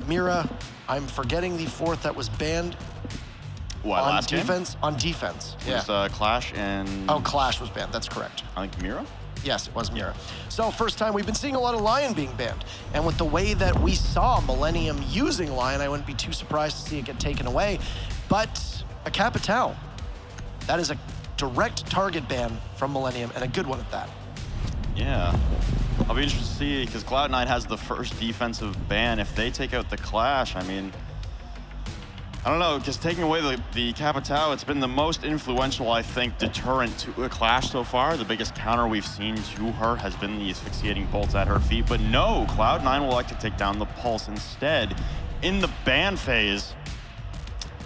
Mira, I'm forgetting the fourth that was banned. What, on last defense? game? On defense, yeah. It was Clash and... Oh, Clash was banned, that's correct. I think Mira? Yes, it was Mira. So first time we've been seeing a lot of Lion being banned. And with the way that we saw Millennium using Lion, I wouldn't be too surprised to see it get taken away. But a Capitao, that is a direct target ban from Millennium, and a good one at that. Yeah. I'll be interested to see, because Cloud9 has the first defensive ban. If they take out the Clash, I mean, I don't know, because taking away the Capitao, it's been the most influential, I think, deterrent to a Clash so far. The biggest counter we've seen to her has been the asphyxiating bolts at her feet. But no, Cloud9 will like to take down the Pulse instead. In the ban phase,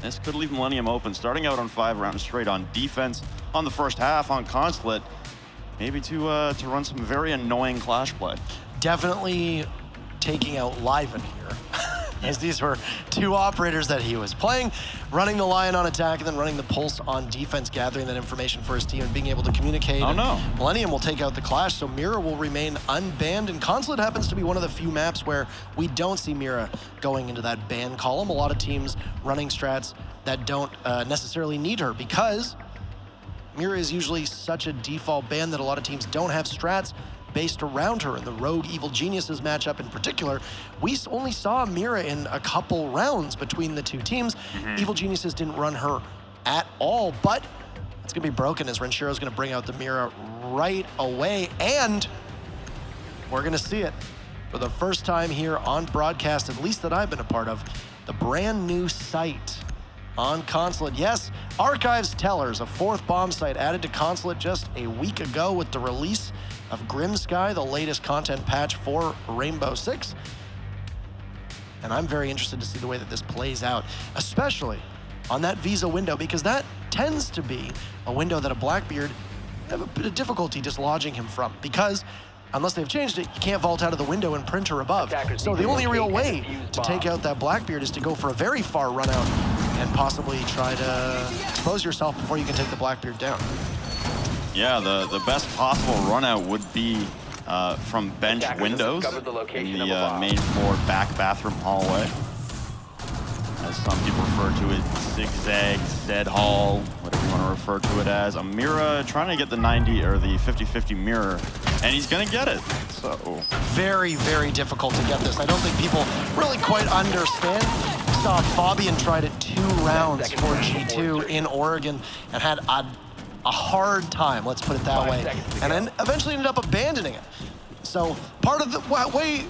this could leave Millennium open, starting out on 5 rounds straight on defense, on the first half, on consulate, maybe to run some very annoying Clash play. Definitely taking out Liven here. As these were two operators that he was playing, running the Lion on attack and then running the Pulse on defense, gathering that information for his team and being able to communicate. Oh no. Millennium will take out the Clash, so Mira will remain unbanned, and Consulate happens to be one of the few maps where we don't see Mira going into that ban column. A lot of teams running strats that don't necessarily need her, because Mira is usually such a default ban that a lot of teams don't have strats based around her. In the Rogue Evil Geniuses matchup in particular, we only saw Mira in a couple rounds between the two teams. Evil Geniuses didn't run her at all, but it's gonna be broken as Renshiro's gonna bring out the Mira right away, and we're gonna see it for the first time here on broadcast, at least that I've been a part of, the brand new site on Consulate. Yes, Archives Tellers, a fourth bomb site added to Consulate just a week ago with the release of Grimsky, the latest content patch for Rainbow6. And I'm very interested to see the way that this plays out, especially on that visa window, because that tends to be a window that a Blackbeard have a bit of difficulty dislodging him from, because unless they've changed it, you can't vault out of the window and printer above. So the only real way to take out that Blackbeard is to go for a very far run out and possibly try to expose yourself before you can take the Blackbeard down. Yeah, the best possible run out would be from bench windows in the main floor back bathroom hallway. As some people refer to it, zigzag, Zed Hall, whatever you want to refer to it as. A Mira trying to get the 90 or the 50-50 mirror, and he's gonna get it. So very, very difficult to get this. I don't think people really quite understand. We saw Fabian tried it 2 rounds for G2 in Oregon and had a hard time, let's put it that way, and then eventually ended up abandoning it. So part of the way,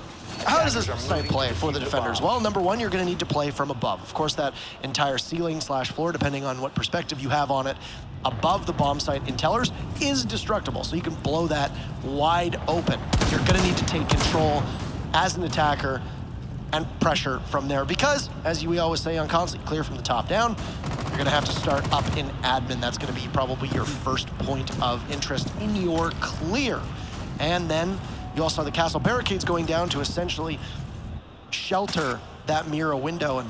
how does this site play for the defenders? Well, number one, you're going to need to play from above. Of course, that entire ceiling slash floor, depending on what perspective you have on it, above the bomb site in Tellers is destructible, so you can blow that wide open. You're going to need to take control as an attacker and pressure from there, because, as we always say on Consulate, clear from the top down. You're going to have to start up in admin. That's going to be probably your first point of interest in your clear. And then you also have the castle barricades going down to essentially shelter that Mira window and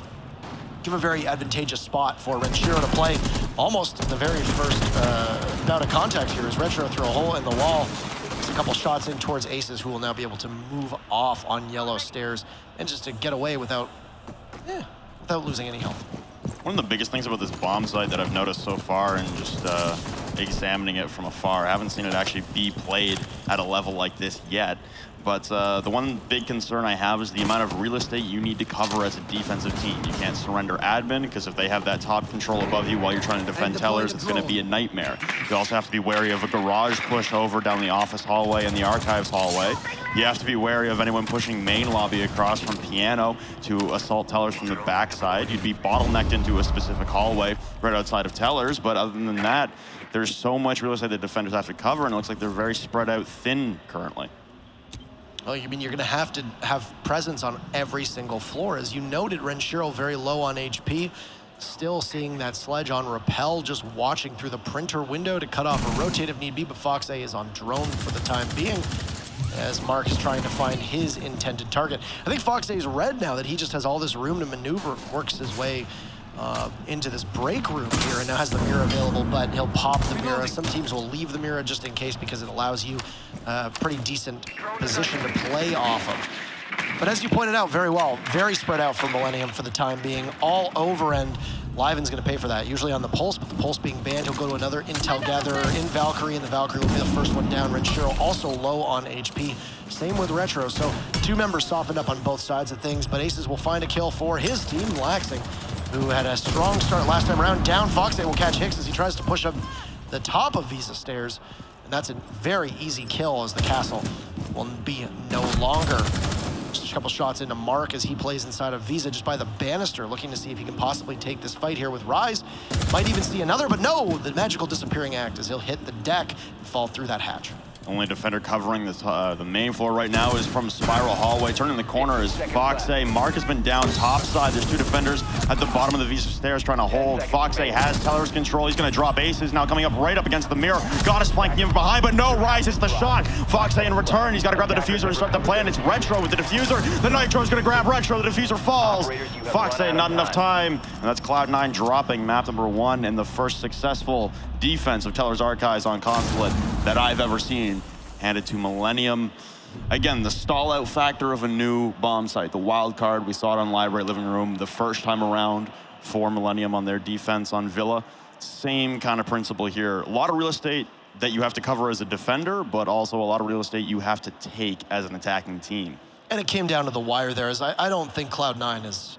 give a very advantageous spot for Renshiro to play. Almost the very first bout of contact here is Renshiro through a hole in the wall. It's a couple shots in towards Aces, who will now be able to move off on yellow stairs and just to get away without losing any health. one of the biggest things about this bomb site that I've noticed so far, and just examining it from afar, I haven't seen it actually be played at a level like this yet. But the one big concern I have is the amount of real estate you need to cover as a defensive team. You can't surrender admin, because if they have that top control above you while you're trying to defend tellers, it's going to be a nightmare. You also have to be wary of a garage push over down the office hallway and the archives hallway. You have to be wary of anyone pushing main lobby across from piano to assault tellers from the backside. You'd be bottlenecked into a specific hallway right outside of tellers, but other than that, there's so much real estate that defenders have to cover, and it looks like they're very spread out thin currently. Well, you mean you're going to have presence on every single floor. As you noted, Renshiro very low on HP. Still seeing that sledge on rappel, just watching through the printer window to cut off a rotate if need be, but Fox A is on drone for the time being, as Mark is trying to find his intended target. I think Fox A is red now that he just has all this room to maneuver, works his way into this break room here, and now has the mirror available, but he'll pop the mirror. Some teams will leave the mirror just in case, because it allows you a pretty decent position to play off of. But as you pointed out very well, very spread out for Millennium for the time being, all over, and Liven's going to pay for that, usually on the Pulse, but the Pulse being banned, he'll go to another Intel Gatherer in Valkyrie, and the Valkyrie will be the first one down. Renshiro also low on HP. Same with Retro, so two members softened up on both sides of things, but Aces will find a kill for his team, Laxing, who had a strong start last time around. Down Foxay will catch Hicks as he tries to push up the top of Visa stairs, and that's a very easy kill as the castle will be no longer. Just a couple shots into Mark as he plays inside of Visa just by the banister, looking to see if he can possibly take this fight here with Rise. Might even see another, but no, the magical disappearing act as he'll hit the deck and fall through that hatch. Only defender covering this, the main floor right now is from Spiral Hallway. Turning the corner is Foxay. Mark has been down top side. There's two defenders at the bottom of the Visa stairs trying to hold. Foxay has Teller's control. He's going to drop Aces now, coming up right up against the mirror. Goddess flanking him behind, but no, Rise hits the shot. Foxay in return. He's got to grab the diffuser and start the play, and it's Retro with the diffuser. The Nitro's going to grab Retro. The diffuser falls. Foxay, not enough time. And that's Cloud9 dropping map number 1 and the first successful defense of Teller's Archives on Consulate that I've ever seen, handed to Millennium. Again, the stall out factor of a new bomb site, the wild card, we saw it on Library Living Room the first time around for Millennium on their defense on Villa. Same kind of principle here. A lot of real estate that you have to cover as a defender, but also a lot of real estate you have to take as an attacking team. And it came down to the wire there, as I don't think Cloud9 is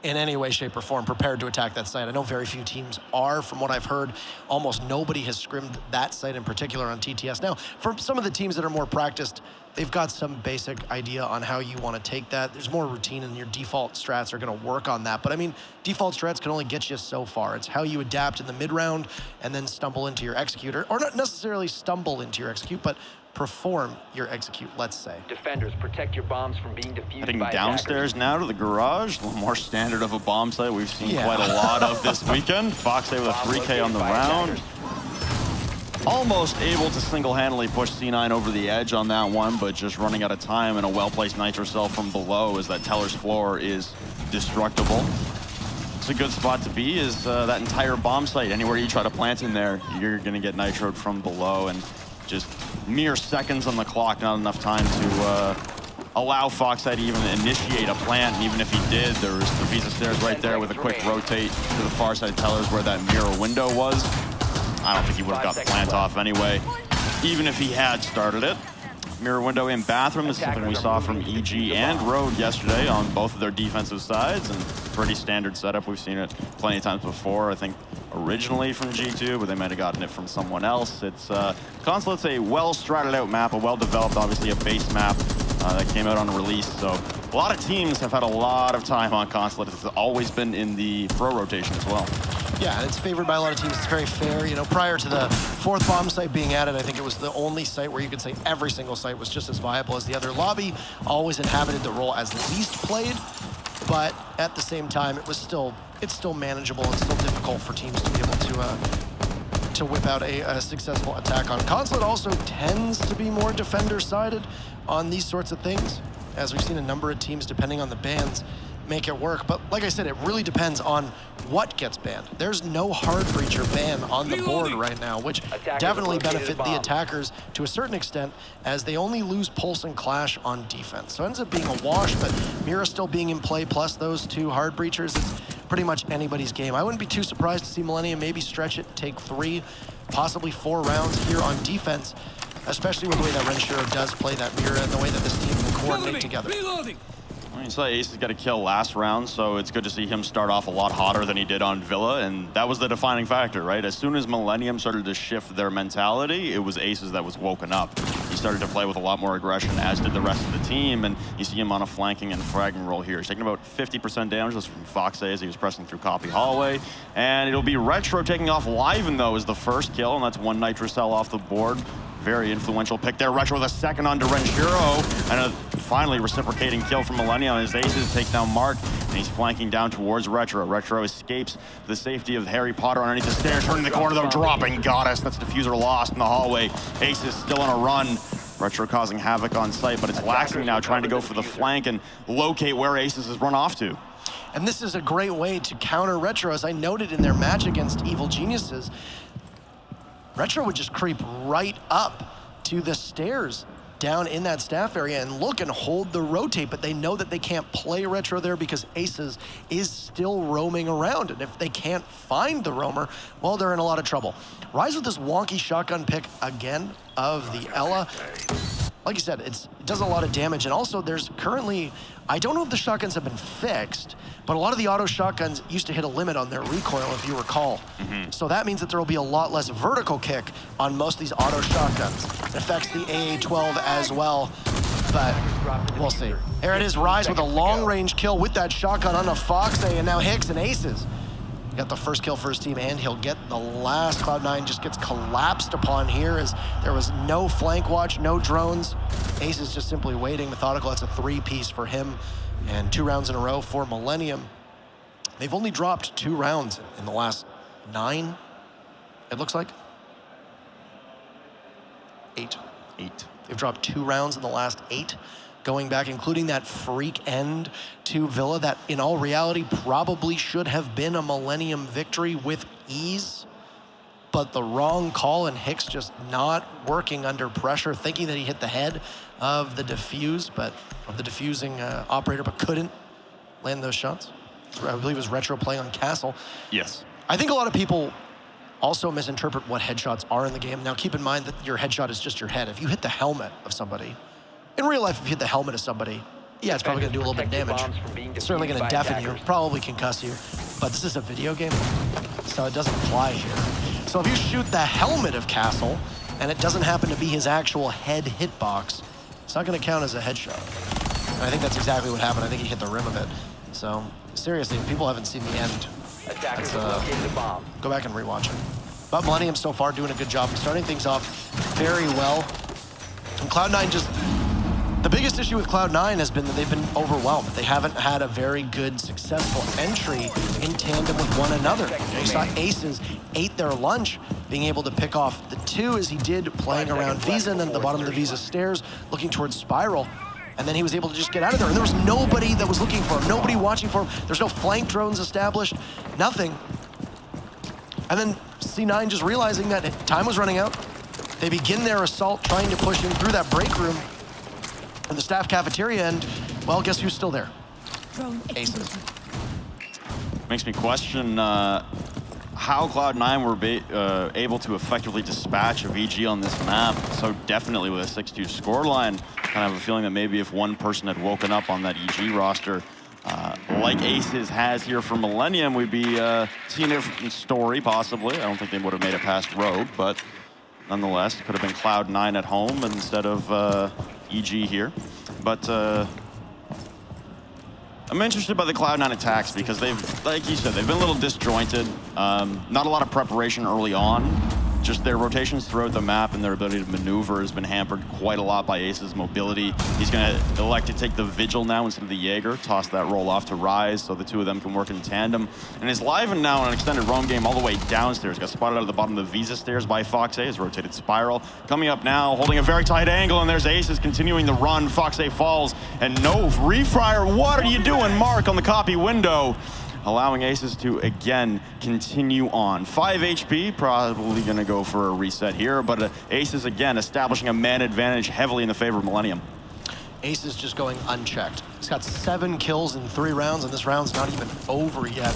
in any way, shape, or form prepared to attack that site. I know very few teams are. From what I've heard, almost nobody has scrimmed that site in particular on TTS. Now, for some of the teams that are more practiced, they've got some basic idea on how you want to take that. There's more routine, and your default strats are going to work on that. But I mean, default strats can only get you so far. It's how you adapt in the mid-round and then stumble into your executor, or not necessarily stumble into your execute, but perform your execute, let's say. Defenders, protect your bombs from being defused. Heading by downstairs attackers. now to the garage. A little more standard of a bomb site we've seen quite a lot of this weekend. Foxay with a 3K on the round. Almost able to single-handedly push C9 over the edge on that one, but just running out of time, and a well-placed Nitro cell from below as that Teller's floor is destructible. It's a good spot to be, is that entire bomb site. Anywhere you try to plant in there, you're going to get nitroed from below, and just mere seconds on the clock, not enough time to allow Foxay to even initiate a plant. And even if he did, there was the Visa stairs right there with a quick rotate to the far side Tellers where that mirror window was. I don't think he would have got the plant off anyway, even if he had started it. Mirror window in bathroom is something we saw from EG and Road yesterday on both of their defensive sides, and pretty standard setup. We've seen it plenty of times before. I think originally from G2, but they might have gotten it from someone else. It's Consulate's a well-stratted out map, a well-developed, obviously a base map that came out on release. So a lot of teams have had a lot of time on Consulate. It's always been in the pro rotation as well. Yeah, and it's favored by a lot of teams. It's very fair. You know, prior to the fourth bomb site being added, I think it was the only site where you could say every single site was just as viable as the other. Lobby always inhabited the role as least played, but at the same time, it's still manageable and still difficult for teams to be able to whip out a successful attack on. Consulate also tends to be more defender-sided on these sorts of things, as we've seen a number of teams, depending on the bans, make it work. But like I said, it really depends on what gets banned. There's no hard breacher ban on the board right now, which definitely benefit the attackers to a certain extent, as they only lose Pulse and Clash on defense. So it ends up being a wash, but Mira still being in play, plus those two hard breachers, it's pretty much anybody's game. I wouldn't be too surprised to see Millennium maybe stretch it, take 3, possibly 4 rounds here on defense, especially with the way that Renshiro does play that Mira and the way that this team can coordinate together. You saw Ace got a kill last round, so it's good to see him start off a lot hotter than he did on Villa, and that was the defining factor, right? As soon as Millennium started to shift their mentality, it was Aces that was woken up. He started to play with a lot more aggression, as did the rest of the team, and you see him on a flanking and fragging roll here. He's taking about 50% damage just from Foxay as he was pressing through Copy Hallway, and it'll be Retro taking off Liven, though, as the first kill, and that's 1 Nitro cell off the board. Very influential pick there. Retro with a second onto Renshiro, and a finally reciprocating kill from Millennium. His Aces take down Mark, and he's flanking down towards Retro. Retro escapes the safety of Harry Potter underneath the stairs, turning the corner though, dropping Goddess. That's diffuser lost in the hallway. Aces still on a run. Retro causing havoc on site, but it's Laxing now trying to go for the flank and locate where Aces has run off to. And this is a great way to counter Retro, as I noted in their match against Evil Geniuses. Retro would just creep right up to the stairs down in that staff area and look and hold the rotate, but they know that they can't play Retro there because Aces is still roaming around. And if they can't find the roamer, well, they're in a lot of trouble. Rise with this wonky shotgun pick again of the Ella. Like you said, it does a lot of damage. And also there's currently, I don't know if the shotguns have been fixed, but a lot of the auto shotguns used to hit a limit on their recoil, if you recall. So that means that there will be a lot less vertical kick on most of these auto shotguns. It affects the AA-12 as well, but we'll see. There it is, Rise with a long-range kill with that shotgun on a Foxay, and now Hicks and Aces. Got the first kill for his team, and he'll get the last. Cloud9 just gets collapsed upon here as there was no flank watch, no drones. Ace is just simply waiting, methodical. That's a 3-piece for him, and 2 rounds in a row for Millennium. They've only dropped 2 rounds in the last 9, it looks like. 8. They've dropped 2 rounds in the last 8. Going back, including that freak end to Villa that in all reality probably should have been a Millennium victory with ease, but the wrong call, and Hicks just not working under pressure, thinking that he hit the head of the defuse, of the defusing operator, but couldn't land those shots. I believe it was Retro playing on Castle. Yes. I think a lot of people also misinterpret what headshots are in the game. Now keep in mind that your headshot is just your head. If you hit the helmet of somebody, in real life, if you hit the helmet of somebody, yeah, it's probably going to do a little bit of damage. It's certainly going to deafen you, probably concuss you. But this is a video game, so it doesn't apply here. So if you shoot the helmet of Castle, and it doesn't happen to be his actual head hitbox, it's not going to count as a headshot. And I think that's exactly what happened. I think he hit the rim of it. So seriously, if people haven't seen the end, Attackers have located the bomb. go back and rewatch it. But Millennium so far doing a good job of starting things off very well. And Cloud9 just... The biggest issue with Cloud9 has been that they've been overwhelmed. They haven't had a very good, successful entry in tandem with one another. You saw Aces ate their lunch, being able to pick off the 2 as he did, playing around Visa, and then at the bottom of the Visa stairs, looking towards Spiral. And then he was able to just get out of there. And there was nobody that was looking for him, nobody watching for him. There's no flank drones established, nothing. And then C9 just realizing that time was running out. They begin their assault, trying to push him through that break room in the staff cafeteria, and, well, guess who's still there? Aces. Makes me question how Cloud9 were able to effectively dispatch a VG on this map so definitely with a 6-2 scoreline. Kind of have a feeling that maybe if one person had woken up on that EG roster, like Aces has here for Millennium, we'd be seeing a different story, possibly. I don't think they would have made it past Rogue, but nonetheless, it could have been Cloud9 at home instead of EG here. But I'm interested by the Cloud9 attacks because they've, like you said, they've been a little disjointed. Not a lot of preparation early on. Just their rotations throughout the map and their ability to maneuver has been hampered quite a lot by Ace's mobility. He's going to elect to take the Vigil now instead of the Jaeger, toss that roll off to Rise so the 2 of them can work in tandem. And is Liven now on an extended roam game all the way downstairs. Got spotted out of the bottom of the Visa stairs by Foxay, his rotated Spiral. Coming up now, holding a very tight angle, and there's Aces continuing the run. Foxay falls, and no, Refryer, what are you doing? Mark on the copy window, allowing Aces to, again, continue on. 5 HP, probably going to go for a reset here, but Aces, again, establishing a man advantage heavily in the favor of Millennium. Aces just going unchecked. He's got 7 kills in 3 rounds, and this round's not even over yet.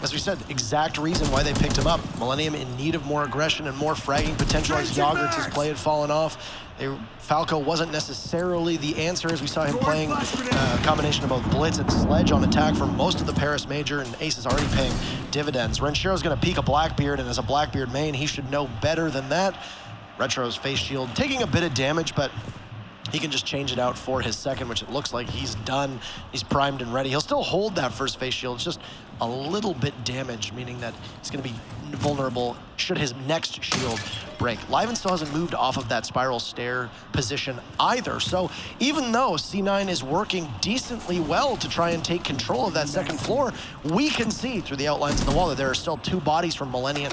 As we said, exact reason why they picked him up. Millennium in need of more aggression and more fragging potential as Yagert's play had fallen off. Falco wasn't necessarily the answer as we saw him playing a combination of both Blitz and Sledge on attack for most of the Paris Major, and Ace is already paying dividends. Renshiro's gonna peek a Blackbeard, and as a Blackbeard main, he should know better than that. Retro's face shield taking a bit of damage, but he can just change it out for his second, which it looks like he's done. He's primed and ready. He'll still hold that first face shield. It's just a little bit damaged, meaning that he's going to be vulnerable should his next shield break. Liven still hasn't moved off of that spiral stair position either. So even though C9 is working decently well to try and take control of that second floor, we can see through the outlines of the wall that there are still 2 bodies from Millennium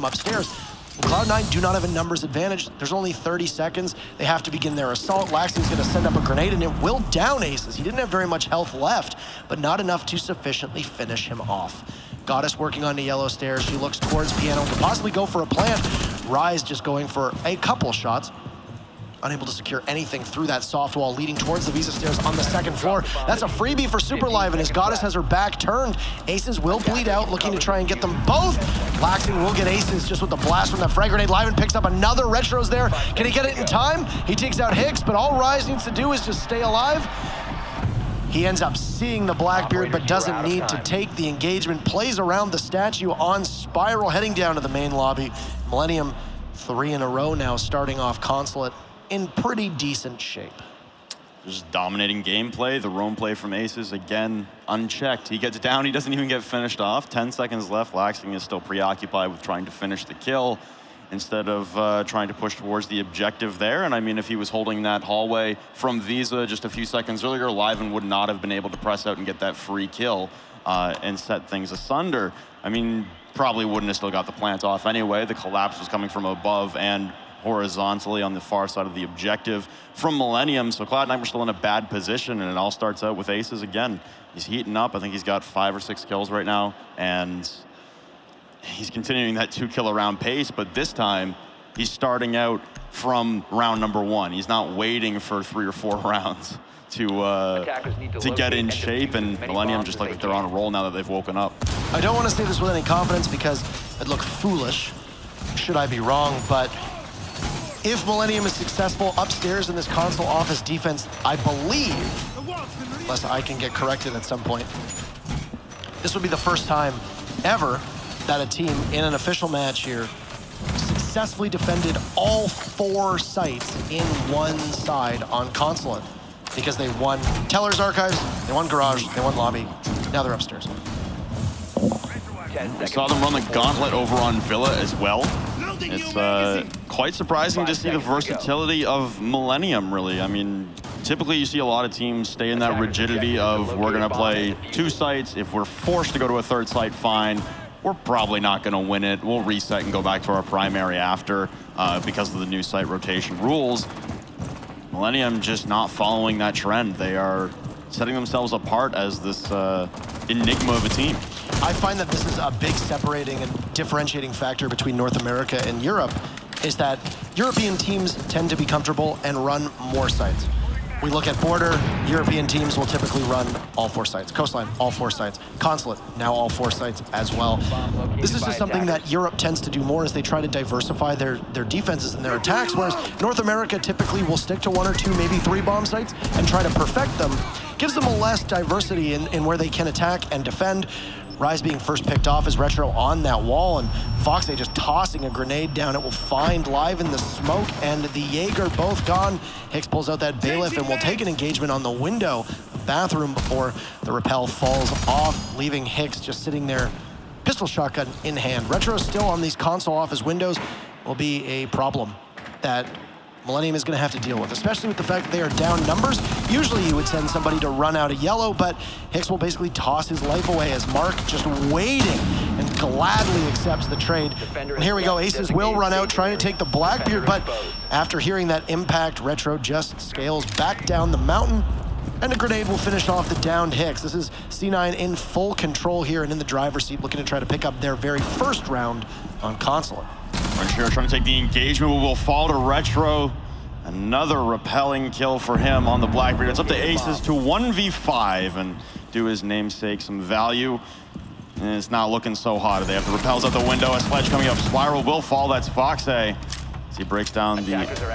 upstairs. Cloud9 do not have a numbers advantage. There's only 30 seconds. They have to begin their assault. Laxing's going to send up a grenade, and it will down Aces. He didn't have very much health left, but not enough to sufficiently finish him off. Goddess working on the yellow stairs. She looks towards Piano, could possibly go for a plant. Rise just going for a couple shots. unable to secure anything through that soft wall leading towards the Visa stairs on the second floor. That's a freebie for Super Live, and his Goddess has her back turned. Aces will bleed out, looking to try and get them both. Laxing will get Aces just with the blast from that frag grenade. Liven picks up another. Retro's there. Can he get it in time? He takes out Hicks, but all Rise needs to do is just stay alive. He ends up seeing the Blackbeard, but doesn't need to take the engagement. Plays around the statue on Spiral, heading down to the main lobby. Millennium, 3 in a row now, starting off Consulate in pretty decent shape. Just dominating gameplay. The roam play from Aces, again, unchecked. He gets down, he doesn't even get finished off. 10 seconds left. Laxing is still preoccupied with trying to finish the kill instead of trying to push towards the objective there. And I mean, if he was holding that hallway from Visa just a few seconds earlier, Liven would not have been able to press out and get that free kill and set things asunder. I mean, probably wouldn't have still got the plant off anyway. The collapse was coming from above and horizontally on the far side of the objective from Millennium. So Cloud9 were still in a bad position, and it all starts out with Aces again. He's heating up. I think he's got 5 or 6 kills right now, and he's continuing that 2-kill-a-round pace, but this time he's starting out from round number 1. He's not waiting for 3 or 4 rounds to get in shape, and Millennium just like they're on a roll now that they've woken up. I don't want to say this with any confidence because it'd look foolish, should I be wrong, but if Millennium is successful upstairs in this console office defense, I believe, unless I can get corrected at some point, this would be the first time ever that a team in an official match here successfully defended all 4 sites in one side on Consulate, because they won Teller's Archives, they won Garage, they won Lobby, now they're upstairs. We saw them run the gauntlet over on Villa as well. It's quite surprising to see the versatility of Millennium, really. I mean, typically you see a lot of teams stay in that rigidity of we're going to play 2 sites. If we're forced to go to a 3rd site, fine. We're probably not going to win it. We'll reset and go back to our primary after because of the new site rotation rules. Millennium just not following that trend. They are setting themselves apart as this enigma of a team. I find that this is a big separating and differentiating factor between North America and Europe, is that European teams tend to be comfortable and run more sites. We look at Border, European teams will typically run all 4 sites. Coastline, all 4 sites. Consulate, now all 4 sites as well. This is just something that Europe tends to do more as they try to diversify their defenses and their attacks, whereas North America typically will stick to 1 or 2, maybe 3 bomb sites and try to perfect them. Gives them a less diversity in where they can attack and defend. Rise being first picked off as Retro on that wall, and Foxay just tossing a grenade down. It will find Live in the smoke, and the Jaeger both gone. Hicks pulls out that Bailiff and will take an engagement on the window bathroom before the rappel falls off, leaving Hicks just sitting there, pistol shotgun in hand. Retro still on these console office windows will be a problem that Millennium is going to have to deal with, especially with the fact that they are down numbers. Usually you would send somebody to run out of yellow, but Hicks will basically toss his life away as Mark just waiting and gladly accepts the trade. And here we go, Aces will run out trying to take the Blackbeard, but after hearing that impact, Retro just scales back down the mountain, and a grenade will finish off the downed Hicks. This is C9 in full control here and in the driver's seat, looking to try to pick up their very first round on Consulate. Frontier trying to take the engagement, will fall to Retro. Another repelling kill for him on the Blackbeard. It's up to Aces to 1v5 and do his namesake some value. And it's not looking so hot. They have the repels out the window. A sledge coming up. Spiral will fall. That's Foxay. As he breaks down the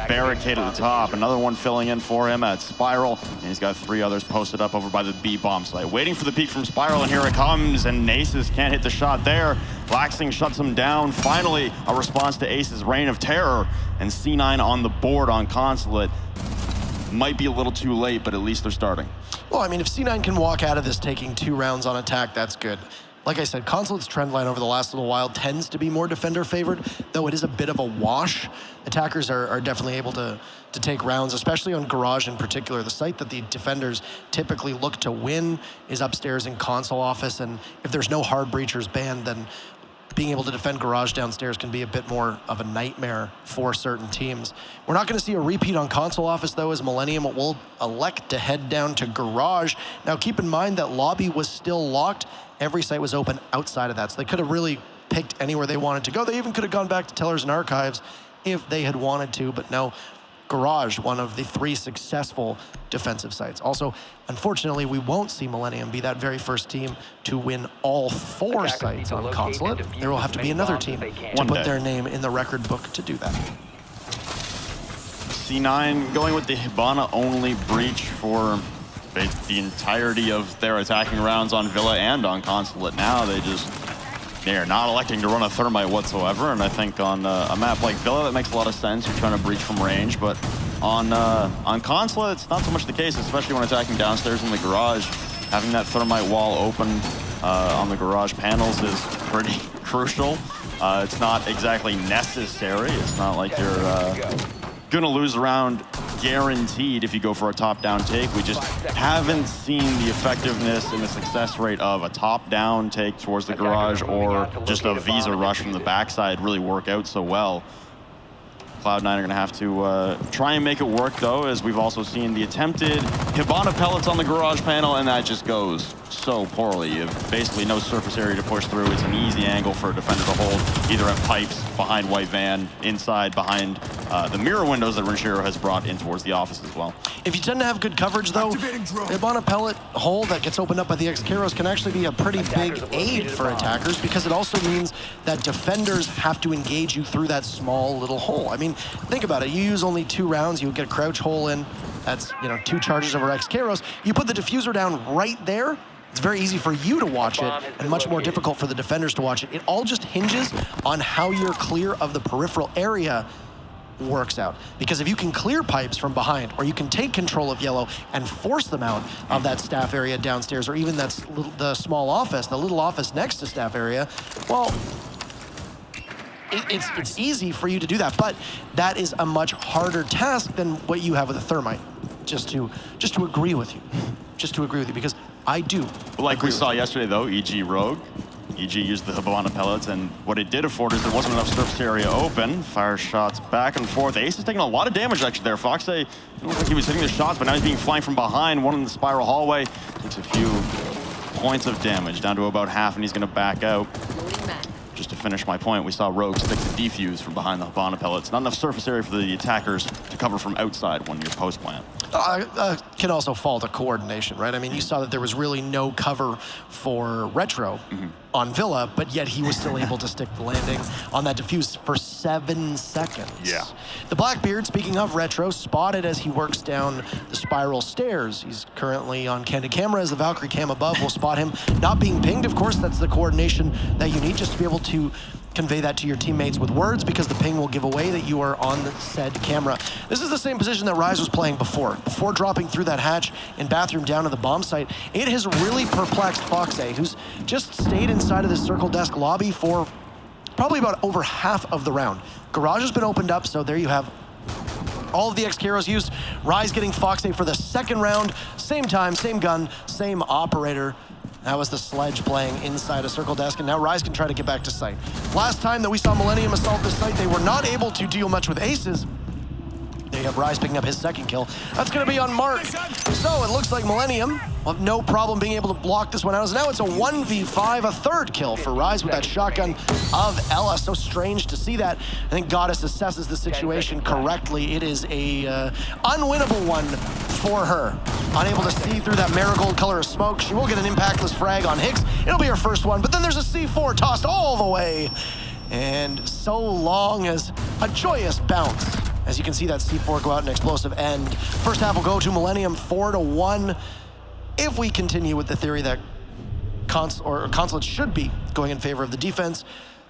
barricade at the top. Another one filling in for him at Spiral. And he's got 3 others posted up over by the B bomb site. Waiting for the peek from Spiral, and here it comes. And Aces can't hit the shot there. Laxing shuts him down. Finally, a response to Ace's reign of terror. And C9 on the board on Consulate. Might be a little too late, but at least they're starting. Well, I mean, if C9 can walk out of this taking 2 rounds on attack, that's good. Like I said, Consulate's trend line over the last little while tends to be more defender favored, though it is a bit of a wash. Attackers are definitely able to take rounds, especially on Garage in particular. The site that the defenders typically look to win is upstairs in console office, and if there's no hard breachers banned, then being able to defend Garage downstairs can be a bit more of a nightmare for certain teams. We're not going to see a repeat on console office, though, as Millennium will elect to head down to Garage. Now, keep in mind that lobby was still locked. Every site was open outside of that, so they could have really picked anywhere they wanted to go. They even could have gone back to Tellers and Archives if they had wanted to, but no. Garage, one of the 3 successful defensive sites. Also, unfortunately, we won't see Millennium be that very first team to win all 4 Attackers need sites to on locate Consulate. and defuse There will have as to be many another bombs team as they can. to One put day. their name in the record book to do that. C9 going with the Hibana-only breach for the entirety of their attacking rounds on Villa and on Consulate. Now they are not electing to run a thermite whatsoever, and I think on a map like Villa that makes a lot of sense. You're trying to breach from range, but on Consulate it's not so much the case, especially when attacking downstairs in the garage. Having that thermite wall open on the garage panels is pretty crucial. It's not exactly necessary. It's not like you're gonna lose a round guaranteed if you go for a top-down take. We just haven't seen the effectiveness and the success rate of a top-down take towards the garage or just a Visa rush from the backside really work out so well. Cloud9 are gonna have to try and make it work though, as we've also seen the attempted Hibana pellets on the garage panel, and that just goes so poorly. You have basically no surface area to push through. It's an easy angle for a defender to hold, either at pipes, behind white van, inside, behind the mirror windows that Renshiro has brought in towards the office as well. If you tend to have good coverage, though, the Hibana pellet hole that gets opened up by the X-Karos can actually be a pretty big aid for attackers, because it also means that defenders have to engage you through that small little hole. I mean, think about it. You use only 2 rounds. You get a crouch hole in. That's, 2 charges over X-Karos. You put the diffuser down right there. It's very easy for you to watch it and much more difficult for the defenders to watch it. It all just hinges on how you're clear of the peripheral area works out. Because if you can clear pipes from behind, or you can take control of yellow and force them out of that staff area downstairs, or even the small office, the little office next to staff area, well, it's easy for you to do that, but that is a much harder task than what you have with a thermite. Just to agree with you. Just to agree with you, because I do. Like we saw yesterday though, EG Rogue. EG used the Hibana pellets, and what it did afford is there wasn't enough surface area open. Fire shots back and forth. Ace is taking a lot of damage actually there. Foxay, it looked like he was hitting the shots, but now he's being flanked from behind. One in the spiral hallway. Takes a few points of damage, down to about half, and he's gonna back out. Just to finish my point, we saw Rogue stick the defuse from behind the Hibana pellets. Not enough surface area for the attackers to cover from outside when you're post plant. Can also fall to coordination, right? I mean, you saw that there was really no cover for Retro on Villa, but yet he was still able to stick the landing on that defuse for 7 seconds. Yeah. The Blackbeard, speaking of Retro, spotted as he works down the spiral stairs. He's currently on candid camera, as the Valkyrie cam above will spot him not being pinged. Of course, that's the coordination that you need just to be able to convey that to your teammates with words, because the ping will give away that you are on the said camera. This is the same position that Rise was playing before dropping through that hatch in bathroom down to the bomb site. It has really perplexed Foxay, who's just stayed inside of the circle desk lobby for probably about over half of the round. Garage has been opened up, so there you have all of the X-Karos used. Rise getting Foxay for the 2nd round. Same time, same gun, same operator. That was the Sledge playing inside a circle desk, and now Rise can try to get back to site. Last time that we saw Millennium assault this site, they were not able to deal much with aces. There you have Rise picking up his 2nd kill. That's going to be on Mark. So it looks like Millennium will have no problem being able to block this one out. So now it's a 1v5, a 3rd kill for Rise with that shotgun of Ella. So strange to see that. I think Goddess assesses the situation correctly. It is a unwinnable one for her. Unable to see through that marigold color of smoke. She will get an impactless frag on Hicks. It'll be her first one, but then there's a C4 tossed all the way. And so long as a joyous bounce. As you can see that C4 go out an explosive end. First half will go to Millennium 4-1. If we continue with the theory that Consulate should be going in favor of the defense,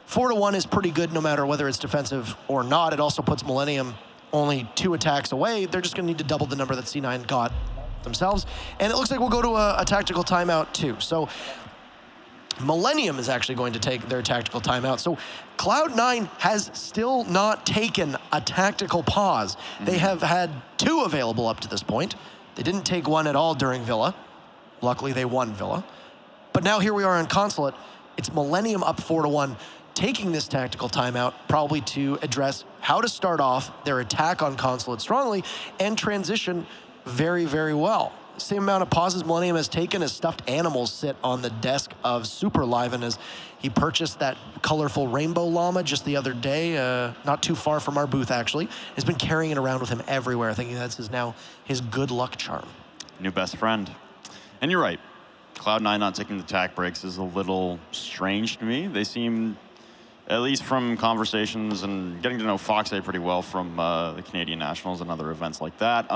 4-1 is pretty good no matter whether it's defensive or not. It also puts Millennium only 2 attacks away. They're just gonna need to double the number that C9 got themselves. And it looks like we'll go to a tactical timeout too. So Millennium is actually going to take their tactical timeout. So Cloud9 has still not taken a tactical pause. They have had 2 available up to this point. They didn't take one at all during Villa. Luckily, they won Villa. But now here we are in Consulate. It's Millennium up 4-1, taking this tactical timeout probably to address how to start off their attack on Consulate strongly and transition very, very well. same amount of pauses Millennium has taken as stuffed animals sit on the desk of Super Live, and as he purchased that colorful rainbow llama just the other day, not too far from our booth actually, has been carrying it around with him everywhere, thinking that's now his good luck charm. New best friend. And you're right. Cloud9 not taking the tack breaks is a little strange to me. They seem, at least from conversations and getting to know Foxay pretty well from the Canadian Nationals and other events like that,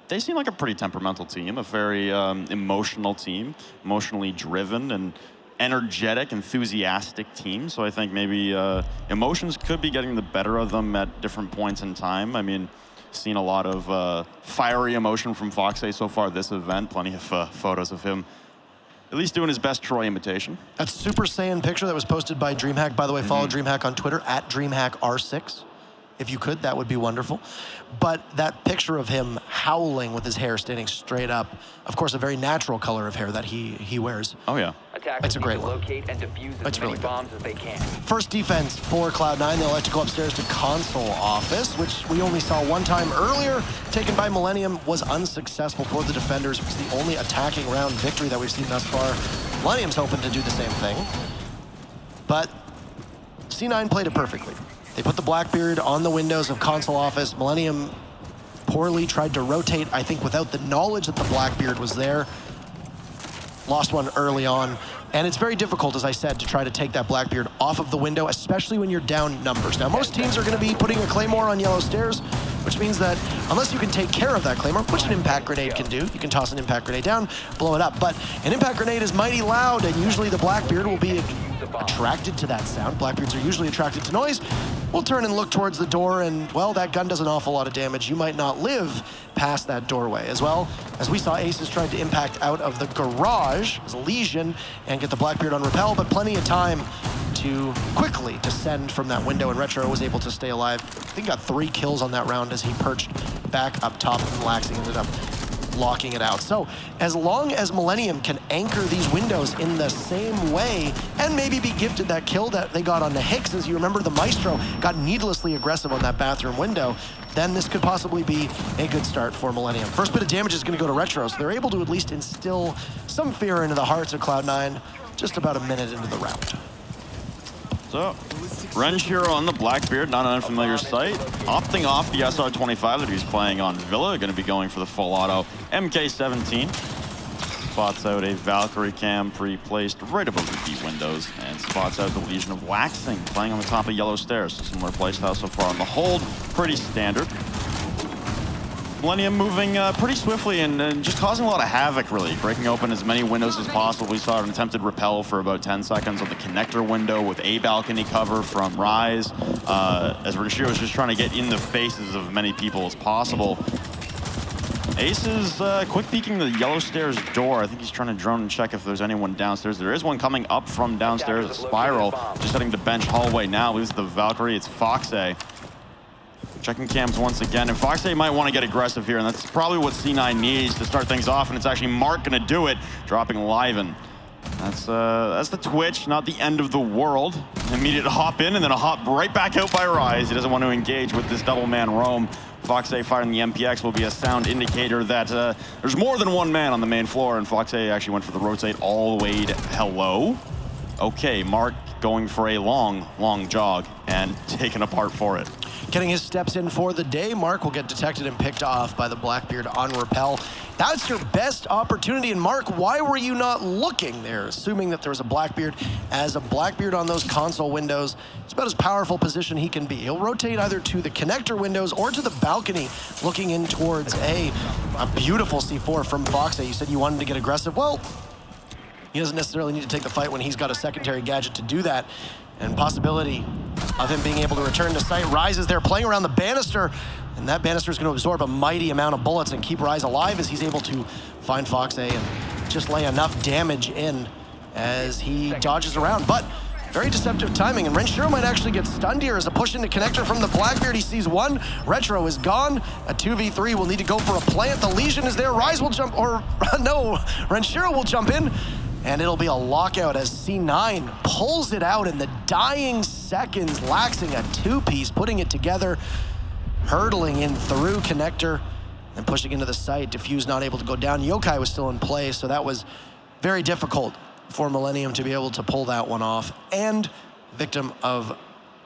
they seem like a pretty temperamental team, a very emotional team, emotionally driven and energetic, enthusiastic team. So I think maybe emotions could be getting the better of them at different points in time. I mean, seen a lot of fiery emotion from Foxay so far this event. Plenty of photos of him at least doing his best Troy imitation. That Super Saiyan picture that was posted by DreamHack, by the way, follow DreamHack on Twitter, at DreamHackR6. If you could, that would be wonderful. But that picture of him howling with his hair standing straight up, of course, a very natural color of hair that he wears. Oh, yeah. Attackers It's a great need to one. locate and defuse as It's many really good. bombs as they can. First defense for Cloud9, they'll like to go upstairs to console office, which we only saw one time earlier, taken by Millennium, was unsuccessful for the defenders. It was the only attacking round victory that we've seen thus far. Millennium's hoping to do the same thing, but C9 played it perfectly. They put the Blackbeard on the windows of console office. Millennium poorly tried to rotate, I think without the knowledge that the Blackbeard was there. Lost one early on. And it's very difficult, as I said, to try to take that Blackbeard off of the window, especially when you're down numbers. Now, most teams are going to be putting a Claymore on yellow stairs, which means that unless you can take care of that Claymore, which an impact grenade can do, you can toss an impact grenade down, blow it up. But an impact grenade is mighty loud, and usually the Blackbeard will be attracted to that sound. Blackbeards are usually attracted to noise. We'll turn and look towards the door, and, well, that gun does an awful lot of damage. You might not live past that doorway. As well, as we saw, Aces tried to impact out of the garage as a Legion and get the Blackbeard on rappel, but plenty of time to quickly descend from that window, and Retro was able to stay alive. I think got 3 kills on that round as he perched back up top, and Laxing ended up locking it out. So as long as Millennium can anchor these windows in the same way and maybe be gifted that kill that they got on the Hicks, as you remember the Maestro got needlessly aggressive on that bathroom window, then this could possibly be a good start for Millennium. First bit of damage is going to go to Retro, so they're able to at least instill some fear into the hearts of Cloud9 just about a minute into the round. So, Renshiro on the Blackbeard, not an unfamiliar sight. Opting off the SR-25 that he's playing on Villa, going to be going for the full auto MK-17. Spots out a Valkyrie cam pre-placed right above the deep windows, and spots out the Legion of Waxing playing on the top of yellow stairs. Similar playstyle so far on the hold, pretty standard. Millennium moving pretty swiftly and just causing a lot of havoc, really. Breaking open as many windows as possible. We saw an attempted rappel for about 10 seconds on the connector window with a balcony cover from Rise, as Renshiro was just trying to get in the faces of many people as possible. Ace is quick peeking the yellow stairs door. I think he's trying to drone and check if there's anyone downstairs. There is one coming up from downstairs at Spiral, just heading to bench hallway now. Loses the Valkyrie, it's Foxay. Checking cams once again, and Foxay might want to get aggressive here, and that's probably what C9 needs to start things off, and it's actually Mark going to do it, dropping Liven. That's the Twitch, not the end of the world. Immediate hop in, and then a hop right back out by Rise. He doesn't want to engage with this double-man roam. Foxay firing the MPX will be a sound indicator that there's more than one man on the main floor, and Foxay actually went for the rotate all the way to hello. Okay, Mark going for a long, long jog and taken apart for it. Getting his steps in for the day, Mark will get detected and picked off by the Blackbeard on rappel. That's your best opportunity, and Mark, why were you not looking there? Assuming that there was a Blackbeard. As a Blackbeard on those console windows, it's about as powerful position he can be. He'll rotate either to the connector windows or to the balcony, looking in towards a beautiful C4 from Foxay. You said you wanted to get aggressive. Well, he doesn't necessarily need to take the fight when he's got a secondary gadget to do that. And possibility of him being able to return to site. Rise is there playing around the banister, and that banister is going to absorb a mighty amount of bullets and keep Rise alive as he's able to find Foxay and just lay enough damage in as he dodges around. But very deceptive timing, and Renshiro might actually get stunned here as a push into connector from the Blackbeard. He sees one, Retro is gone. A 2v3 will need to go for a plant. The Legion is there, Rise will jump, or no, Renshiro will jump in. And it'll be a lockout as C9 pulls it out in the dying seconds, Laxing a 2-piece, putting it together, hurtling in through connector. and pushing into the site. Diffuse not able to go down. Yokai was still in play, so that was very difficult for Millennium to be able to pull that one off. And victim of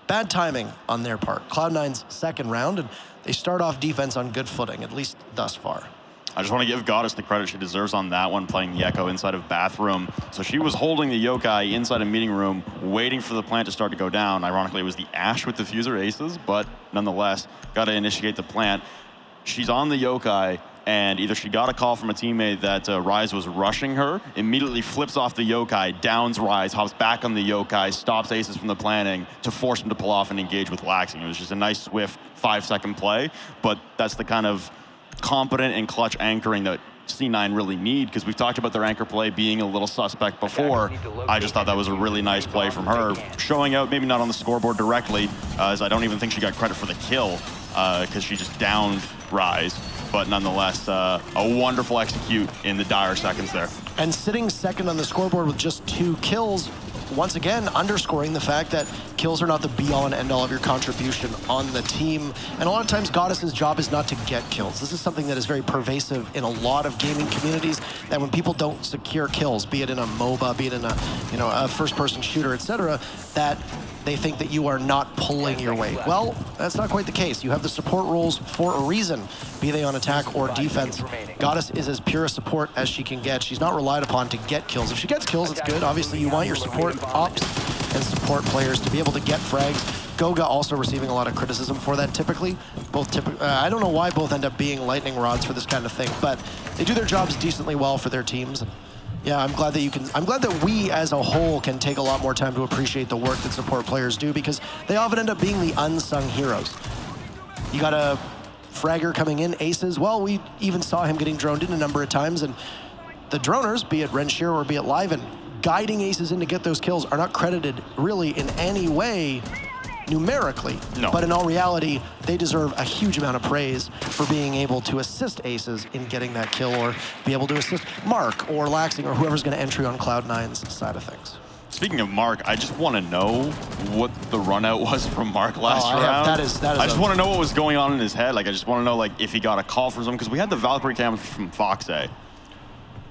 bad timing on their part. Cloud9's second round, and they start off defense on good footing, at least thus far. I just want to give Goddess the credit she deserves on that one, playing the Echo inside of Bathroom. So she was holding the Yokai inside a meeting room, waiting for the plant to start to go down. Ironically, it was the Ashe with Diffuser aces, but nonetheless, got to initiate the plant. She's on the Yokai, and either she got a call from a teammate that Rise was rushing her, immediately flips off the Yokai, downs Rise, hops back on the Yokai, stops aces from the planning to force him to pull off and engage with Laxing. It was just a nice, swift 5-second play, but that's the kind of competent and clutch anchoring that C9 really need, because we've talked about their anchor play being a little suspect before. I just thought that was a really nice play from her, showing out, maybe not on the scoreboard directly, as I don't even think she got credit for the kill, because she just downed Rise, but nonetheless, a wonderful execute in the dire seconds there. And sitting second on the scoreboard with just 2 kills, once again, underscoring the fact that kills are not the be-all and end-all of your contribution on the team. And a lot of times, Goddess's job is not to get kills. This is something that is very pervasive in a lot of gaming communities, that when people don't secure kills, be it in a MOBA, be it in a, a first-person shooter, etc., that they think that you are not pulling your weight. Well, that's not quite the case. You have the support roles for a reason, be they on attack or defense. Goddess is as pure a support as she can get. She's not relied upon to get kills. If she gets kills, it's good. Obviously, you want your support ops and support players to be able to get frags. Goga also receiving a lot of criticism for that typically. I don't know why both end up being lightning rods for this kind of thing, but they do their jobs decently well for their teams. Yeah, I'm glad that we as a whole can take a lot more time to appreciate the work that support players do, because they often end up being the unsung heroes. You got a fragger coming in, aces. Well, we even saw him getting droned in a number of times, and the droners, be it Renshiro or be it Liven, guiding aces in to get those kills are not credited really in any way numerically. No. But in all reality, they deserve a huge amount of praise for being able to assist aces in getting that kill, or be able to assist Mark or Laxing or whoever's going to entry on Cloud9's side of things. Speaking of Mark, I just want to know what the run out was from Mark last round. That is I just want to know what was going on in his head. Like, I just want to know, like, if he got a call from someone, because we had the Valkyrie cams from Fox A.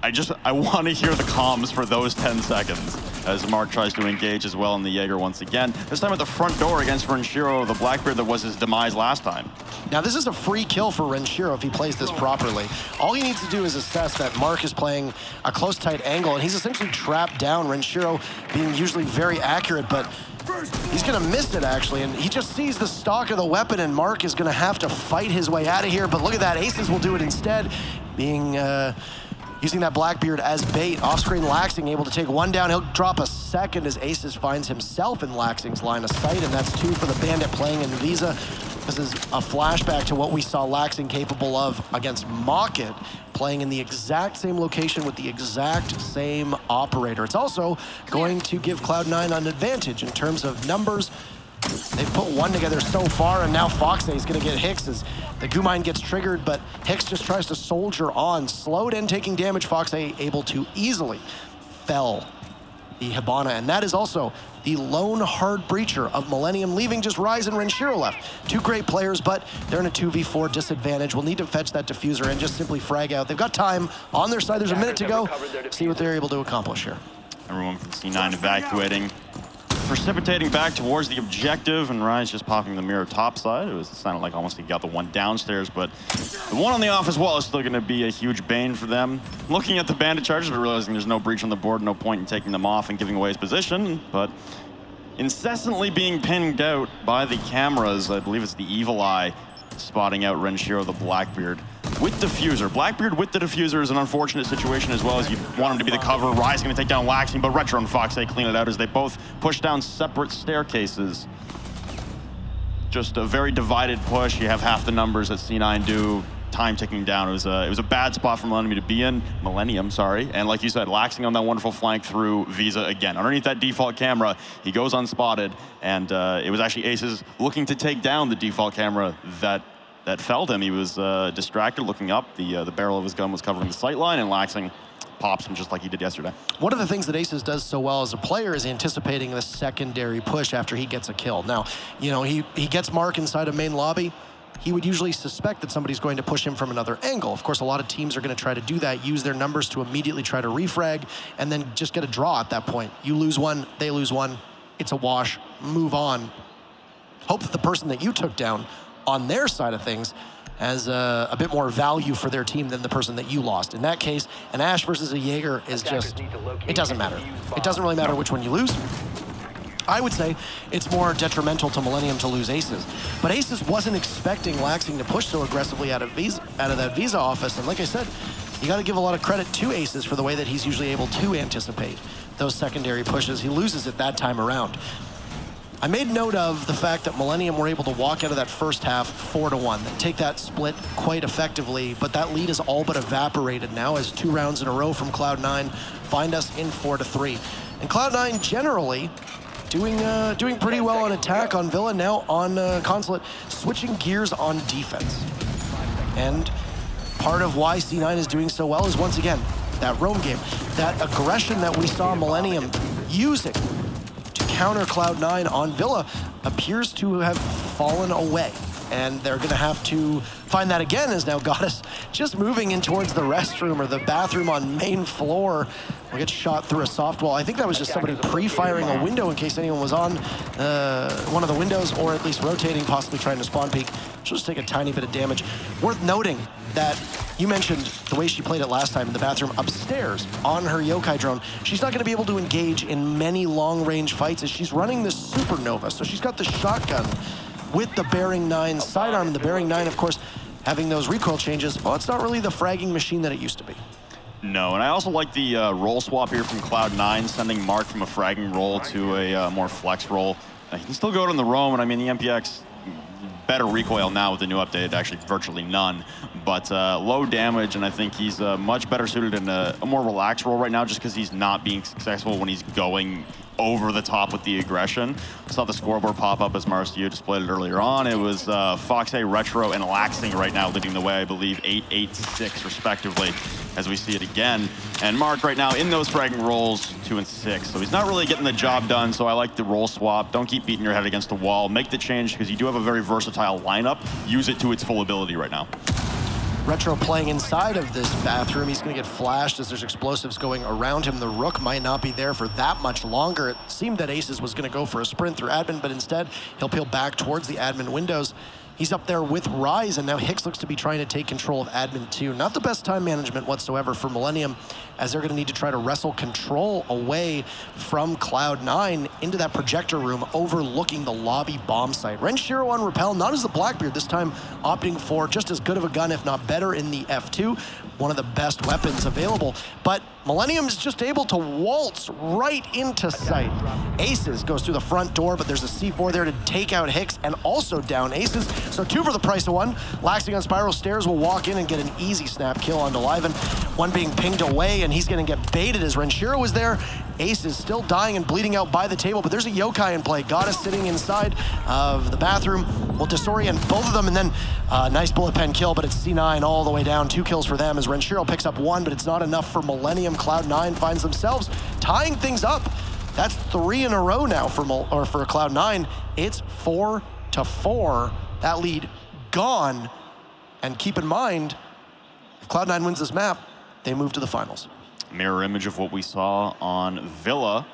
I want to hear the comms for those 10 seconds as Mark tries to engage as well in the Jaeger once again. This time at the front door against Renshiro, the Blackbeard that was his demise last time. Now, this is a free kill for Renshiro if he plays this properly. All he needs to do is assess that Mark is playing a close, tight angle, and he's essentially trapped down. Renshiro being usually very accurate, but he's going to miss it, actually, and he just sees the stock of the weapon, and Mark is going to have to fight his way out of here. But look at that, aces will do it instead, being using that Blackbeard as bait. Off-screen Laxing able to take one down. He'll drop a second as Aces finds himself in Laxing's line of sight, and that's 2 for the Bandit playing in Visa. This is a flashback to what we saw Laxing capable of against Mocket, playing in the exact same location with the exact same operator. It's also going to give Cloud9 an advantage in terms of numbers. They've put 1 together so far, and now Fox A is going to get Hicks as the goo mine gets triggered, but Hicks just tries to soldier on. Slowed and taking damage, Fox A able to easily fell the Hibana, and that is also the lone hard breacher of Millennium, leaving just Rise and Renshiro left. 2 great players, but they're in a 2v4 disadvantage. We'll need to fetch that diffuser and just simply frag out. They've got time on their side. There's a minute to go. See what they're able to accomplish here. Everyone from C9 evacuating, precipitating back towards the objective, and Rise just popping the mirror topside. It sounded like almost he got the one downstairs, but the one on the off as well is still going to be a huge bane for them. Looking at the Bandit charges, but realizing there's no breach on the board, no point in taking them off and giving away his position, but incessantly being pinned out by the cameras. I believe it's the Evil Eye spotting out Renshiro, the Blackbeard, with diffuser. Blackbeard with the diffuser is an unfortunate situation as well, as you want him to be the cover. Rise going to take down Laxing, but Retro and Fox A clean it out as they both push down separate staircases. Just a very divided push. You have half the numbers that C9 do. Time ticking down. It was a bad spot for Millennium to be in. Millennium, sorry. And like you said, Laxing on that wonderful flank through Visa again. Underneath that default camera, he goes unspotted, and it was actually Aces looking to take down the default camera that felled him. He was distracted, looking up. The barrel of his gun was covering the sight line, and Laxing pops him just like he did yesterday. One of the things that Aces does so well as a player is anticipating the secondary push after he gets a kill. Now, he gets Mark inside of main lobby. he would usually suspect that somebody's going to push him from another angle. Of course, a lot of teams are going to try to do that, use their numbers to immediately try to refrag, and then just get a draw at that point. You lose one, they lose one, it's a wash, move on. Hope that the person that you took down on their side of things has a bit more value for their team than the person that you lost. In that case, an Ash versus a Jaeger is just, it doesn't matter. It doesn't really matter which one you lose. I would say it's more detrimental to Millennium to lose Aces. But Aces wasn't expecting Laxing to push so aggressively out of that Visa office. And like I said, you got to give a lot of credit to Aces for the way that he's usually able to anticipate those secondary pushes. He loses it that time around. I made note of the fact that Millennium were able to walk out of that first half 4-1, take that split quite effectively, but that lead is all but evaporated now as 2 rounds in a row from Cloud9 find us in 4-3. And Cloud9 generally doing pretty well on attack on Villa, now on consulate, switching gears on defense. And part of why C9 is doing so well is, once again, that roam game, that aggression that we saw Millennium using to counter Cloud9 on Villa appears to have fallen away. And they're going to have to find that again, as now Goddess just moving in towards the restroom or the bathroom on main floor. Will get shot through a soft wall. I think that was just somebody pre-firing a window in case anyone was on one of the windows, or at least rotating, possibly trying to spawn peek. She'll just take a tiny bit of damage. Worth noting that you mentioned the way she played it last time in the bathroom upstairs on her yokai drone. She's not going to be able to engage in many long-range fights as she's running the Supernova. So she's got the shotgun with the Bearing 9 sidearm. The Bearing 9, of course, having those recoil changes. Well, it's not really the fragging machine that it used to be. No, and I also like the role swap here from Cloud9, sending Mark from a fragging role to a more flex role. He can still go out on the roam, and I mean, the MPX, better recoil now with the new update, actually virtually none, but low damage, and I think he's much better suited in a more relaxed role right now, just because he's not being successful when he's going over the top with the aggression. I saw the scoreboard pop up as Marcio displayed it earlier on. It was Foxay, Retro, and Laxing right now leading the way, I believe, 8-8-6 respectively, as we see it again. And Mark right now in those fragging roles, 2 and 6. So he's not really getting the job done, so I like the role swap. Don't keep beating your head against the wall. Make the change, because you do have a very versatile lineup. Use it to its full ability right now. Retro playing inside of this bathroom. He's going to get flashed as there's explosives going around him. The Rook might not be there for that much longer. It seemed that Aces was going to go for a sprint through admin, but instead he'll peel back towards the admin windows. He's up there with Rise, and now Hicks looks to be trying to take control of admin 2. Not the best time management whatsoever for Millennium, as they're going to need to try to wrestle control away from Cloud9 into that projector room overlooking the lobby bomb site. Renshiro on Repel, not as the Blackbeard, this time opting for just as good of a gun, if not better, in the F2. One of the best weapons available, but Millennium's just able to waltz right into sight. Aces goes through the front door, but there's a C4 there to take out Hicks and also down Aces. So 2 for the price of 1. Laxing on Spiral Stairs will walk in and get an easy snap kill onto Liven. One being pinged away, and he's going to get baited as Renshiro was there. Aces still dying and bleeding out by the table, but there's a yokai in play. Goddess sitting inside of the bathroom will disorient both of them, and then nice bullet pen kill, but it's C9 all the way down. 2 kills for them as Renshiro picks up 1, but it's not enough for Millennium. Cloud9 finds themselves tying things up. That's 3 in a row now for Cloud9. It's 4-4. That lead gone. And keep in mind, if Cloud9 wins this map, they move to the finals. Mirror image of what we saw on Villa,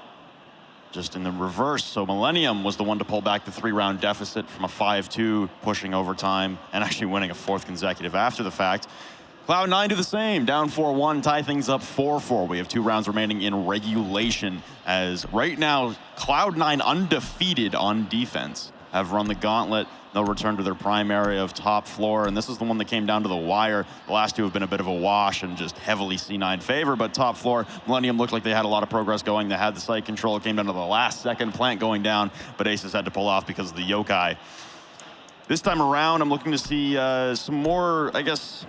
just in the reverse. So Millennium was the one to pull back the 3-round deficit from a 5-2, pushing overtime, and actually winning a 4th consecutive after the fact. Cloud9 do the same, down 4-1, tie things up 4-4. We have 2 rounds remaining in regulation, as right now, Cloud9 undefeated on defense, have run the gauntlet. They'll return to their prime area of top floor, and this is the one that came down to the wire. The last 2 have been a bit of a wash and just heavily C9 favor, but top floor, Millennium looked like they had a lot of progress going. They had the site control. It came down to the last second, plant going down, but Aces had to pull off because of the yokai. This time around, I'm looking to see some more, I guess,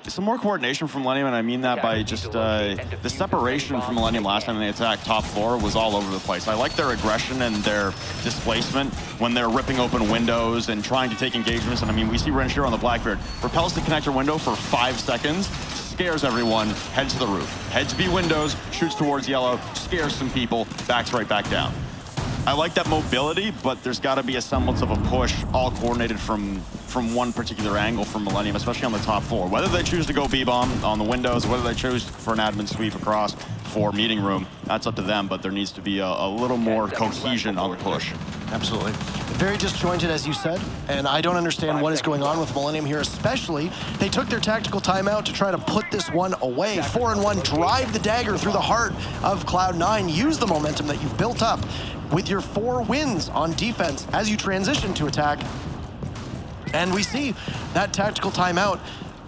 some more coordination from Millennium, and I mean that by just the separation from Millennium last time they attacked top floor was all over the place. I like their aggression and their displacement when they're ripping open windows and trying to take engagements. And I mean, we see Renshiro on the Blackbeard, repels the connector window for 5 seconds, scares everyone, heads to the roof. Heads B windows, shoots towards yellow, scares some people, backs right back down. I like that mobility, but there's got to be a semblance of a push, all coordinated from one particular angle from Millennium, especially on the top 4. Whether they choose to go B-bomb on the windows, whether they choose for an admin sweep across for meeting room, that's up to them, but there needs to be a little more cohesion on the push. Absolutely. Very disjointed, as you said, and I don't understand what is going on with Millennium here, especially they took their tactical timeout to try to put this one away. 4-1, drive the dagger through the heart of Cloud9, use the momentum that you've built up with your 4 wins on defense as you transition to attack. And we see that tactical timeout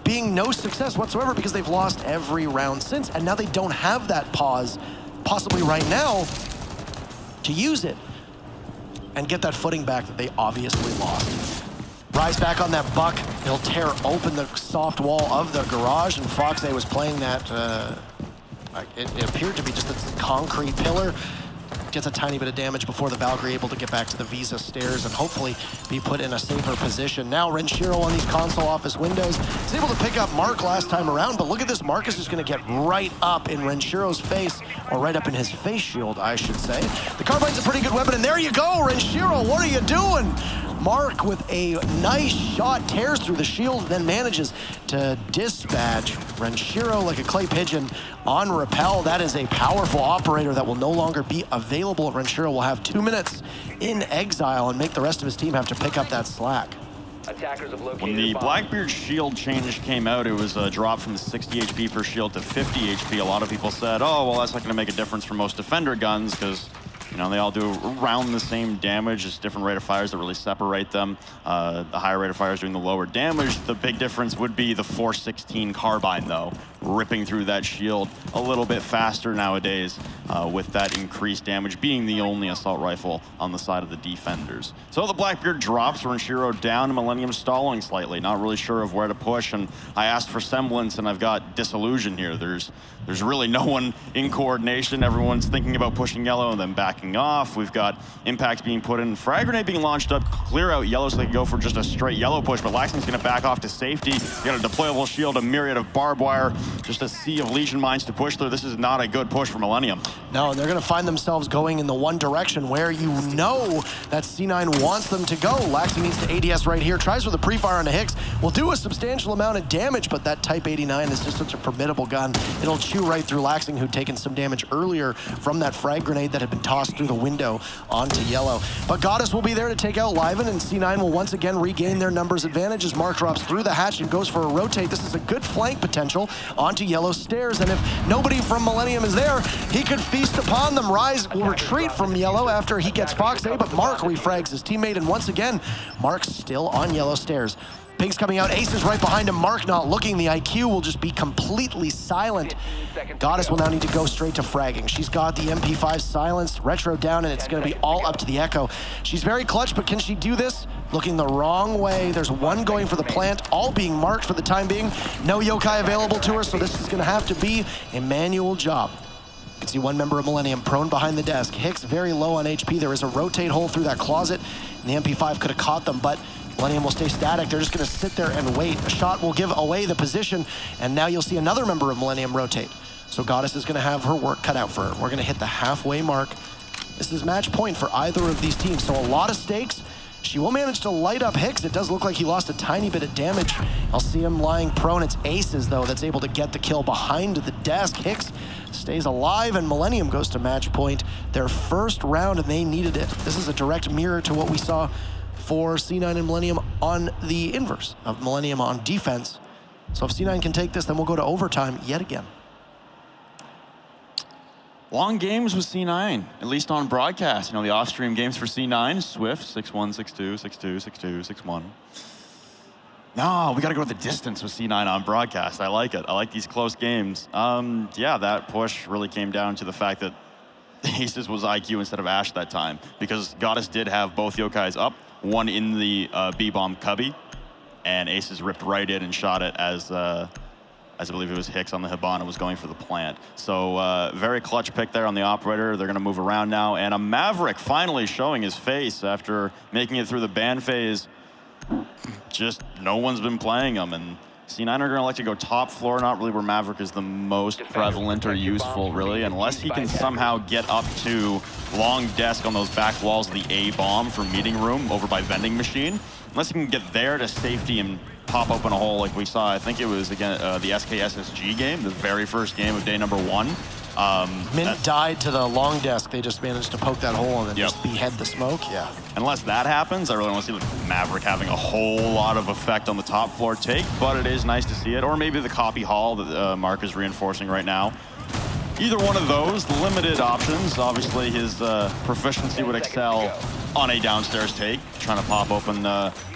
being no success whatsoever because they've lost every round since, and now they don't have that pause, possibly right now, to use it and get that footing back that they obviously lost. Rise back on that buck. He'll tear open the soft wall of the garage, and Foxay was playing that, it appeared to be just a concrete pillar. Gets a tiny bit of damage before the Valkyrie able to get back to the Visa stairs and hopefully be put in a safer position. Now Renshiro on these console office windows is able to pick up Mark last time around, but look at this. Marcus is going to get right up in Renshiro's face, or right up in his face shield, I should say. The Carbine's a pretty good weapon, and there you go, Renshiro, what are you doing? Mark with a nice shot, tears through the shield, then manages to dispatch Renshiro like a clay pigeon on rappel. That is a powerful operator that will no longer be available. Renshiro will have 2 minutes in exile and make the rest of his team have to pick up that slack. Attackers have located When the Blackbeard shield change came out, it was a drop from 60 HP per shield to 50 HP. A lot of people said, oh, well, that's not going to make a difference for most defender guns because, you know, they all do around the same damage. It's different rate of fires that really separate them. The higher rate of fires doing the lower damage. The big difference would be the 416 carbine, though, ripping through that shield a little bit faster nowadays, with that increased damage being the only assault rifle on the side of the defenders. So the Blackbeard drops, Renshiro down, Millennium stalling slightly, not really sure of where to push, and I asked for semblance, and I've got disillusion here. There's really no one in coordination. Everyone's thinking about pushing yellow and then backing off. We've got impacts being put in, frag grenade being launched up, clear out yellow so they can go for just a straight yellow push, but Laxing's gonna back off to safety. You got a deployable shield, a myriad of barbed wire, just a sea of Legion mines to push through. This is not a good push for Millennium. No, they're gonna find themselves going in the one direction where you know that C9 wants them to go. Laxing needs to ADS right here, tries with a pre-fire on a Hicks, will do a substantial amount of damage, but that Type 89 is just such a formidable gun. It'll chew right through Laxing, who'd taken some damage earlier from that frag grenade that had been tossed through the window onto yellow. But Goddess will be there to take out Liven, and C9 will once again regain their numbers advantage as Mark drops through the hatch and goes for a rotate. This is a good flank potential onto yellow stairs, and if nobody from Millennium is there, he could feast upon them. Rise will retreat from yellow after he gets Foxay, but Mark refrags his teammate, and once again, Mark's still on yellow stairs. Pink's coming out, Ace is right behind him, Mark not looking, the IQ will just be completely silent. Goddess will now need to go straight to fragging. She's got the MP5 silenced, Retro down, and it's gonna be all up to the Echo. She's very clutch, but can she do this? Looking the wrong way, there's one going for the plant, all being marked for the time being. No yokai available to her, so this is gonna have to be a manual job. You can see one member of Millennium prone behind the desk. Hicks very low on HP, there is a rotate hole through that closet, and the MP5 could have caught them, but Millennium will stay static. They're just going to sit there and wait. A shot will give away the position, and now you'll see another member of Millennium rotate. So Goddess is going to have her work cut out for her. We're going to hit the halfway mark. This is match point for either of these teams, so a lot of stakes. She will manage to light up Hicks. It does look like he lost a tiny bit of damage. I'll see him lying prone. It's Aces, though, that's able to get the kill behind the desk. Hicks stays alive, and Millennium goes to match point. Their first round, and they needed it. This is a direct mirror to what we saw for C9 and Millennium on the inverse of Millennium on defense. So if C9 can take this, then we'll go to overtime yet again. Long games with C9, at least on broadcast. You know, the off-stream games for C9, Swift, 6-1, 6-2, 6-2, 6-2, 6-1. No, we got to go to the distance with C9 on broadcast. I like it. I like these close games. Yeah, that push really came down to the fact that Aces was IQ instead of Ash that time, because Goddess did have both yokais up, one in the B-bomb cubby, and Aces ripped right in and shot it as I believe it was Hicks on the Hibana was going for the plant. So very clutch pick there on the operator. They're gonna move around now, and a Maverick finally showing his face after making it through the ban phase. Just no one's been playing him, and C9 are going to like to go top floor, not really where Maverick is the most prevalent or useful, really, unless he can somehow get up to long desk on those back walls of the A bomb for meeting room over by vending machine. Unless he can get there to safety and pop open a hole like we saw, I think it was again the SKSSG game, the very first game of day number 1. Mint died to the long desk. They just managed to poke that hole and then just behead the smoke. Yeah. Unless that happens, I really want to see the Maverick having a whole lot of effect on the top floor take, but it is nice to see it. Or maybe the copy hall that Mark is reinforcing right now. Either one of those, limited options. Obviously, his proficiency would excel on a downstairs take, trying to pop open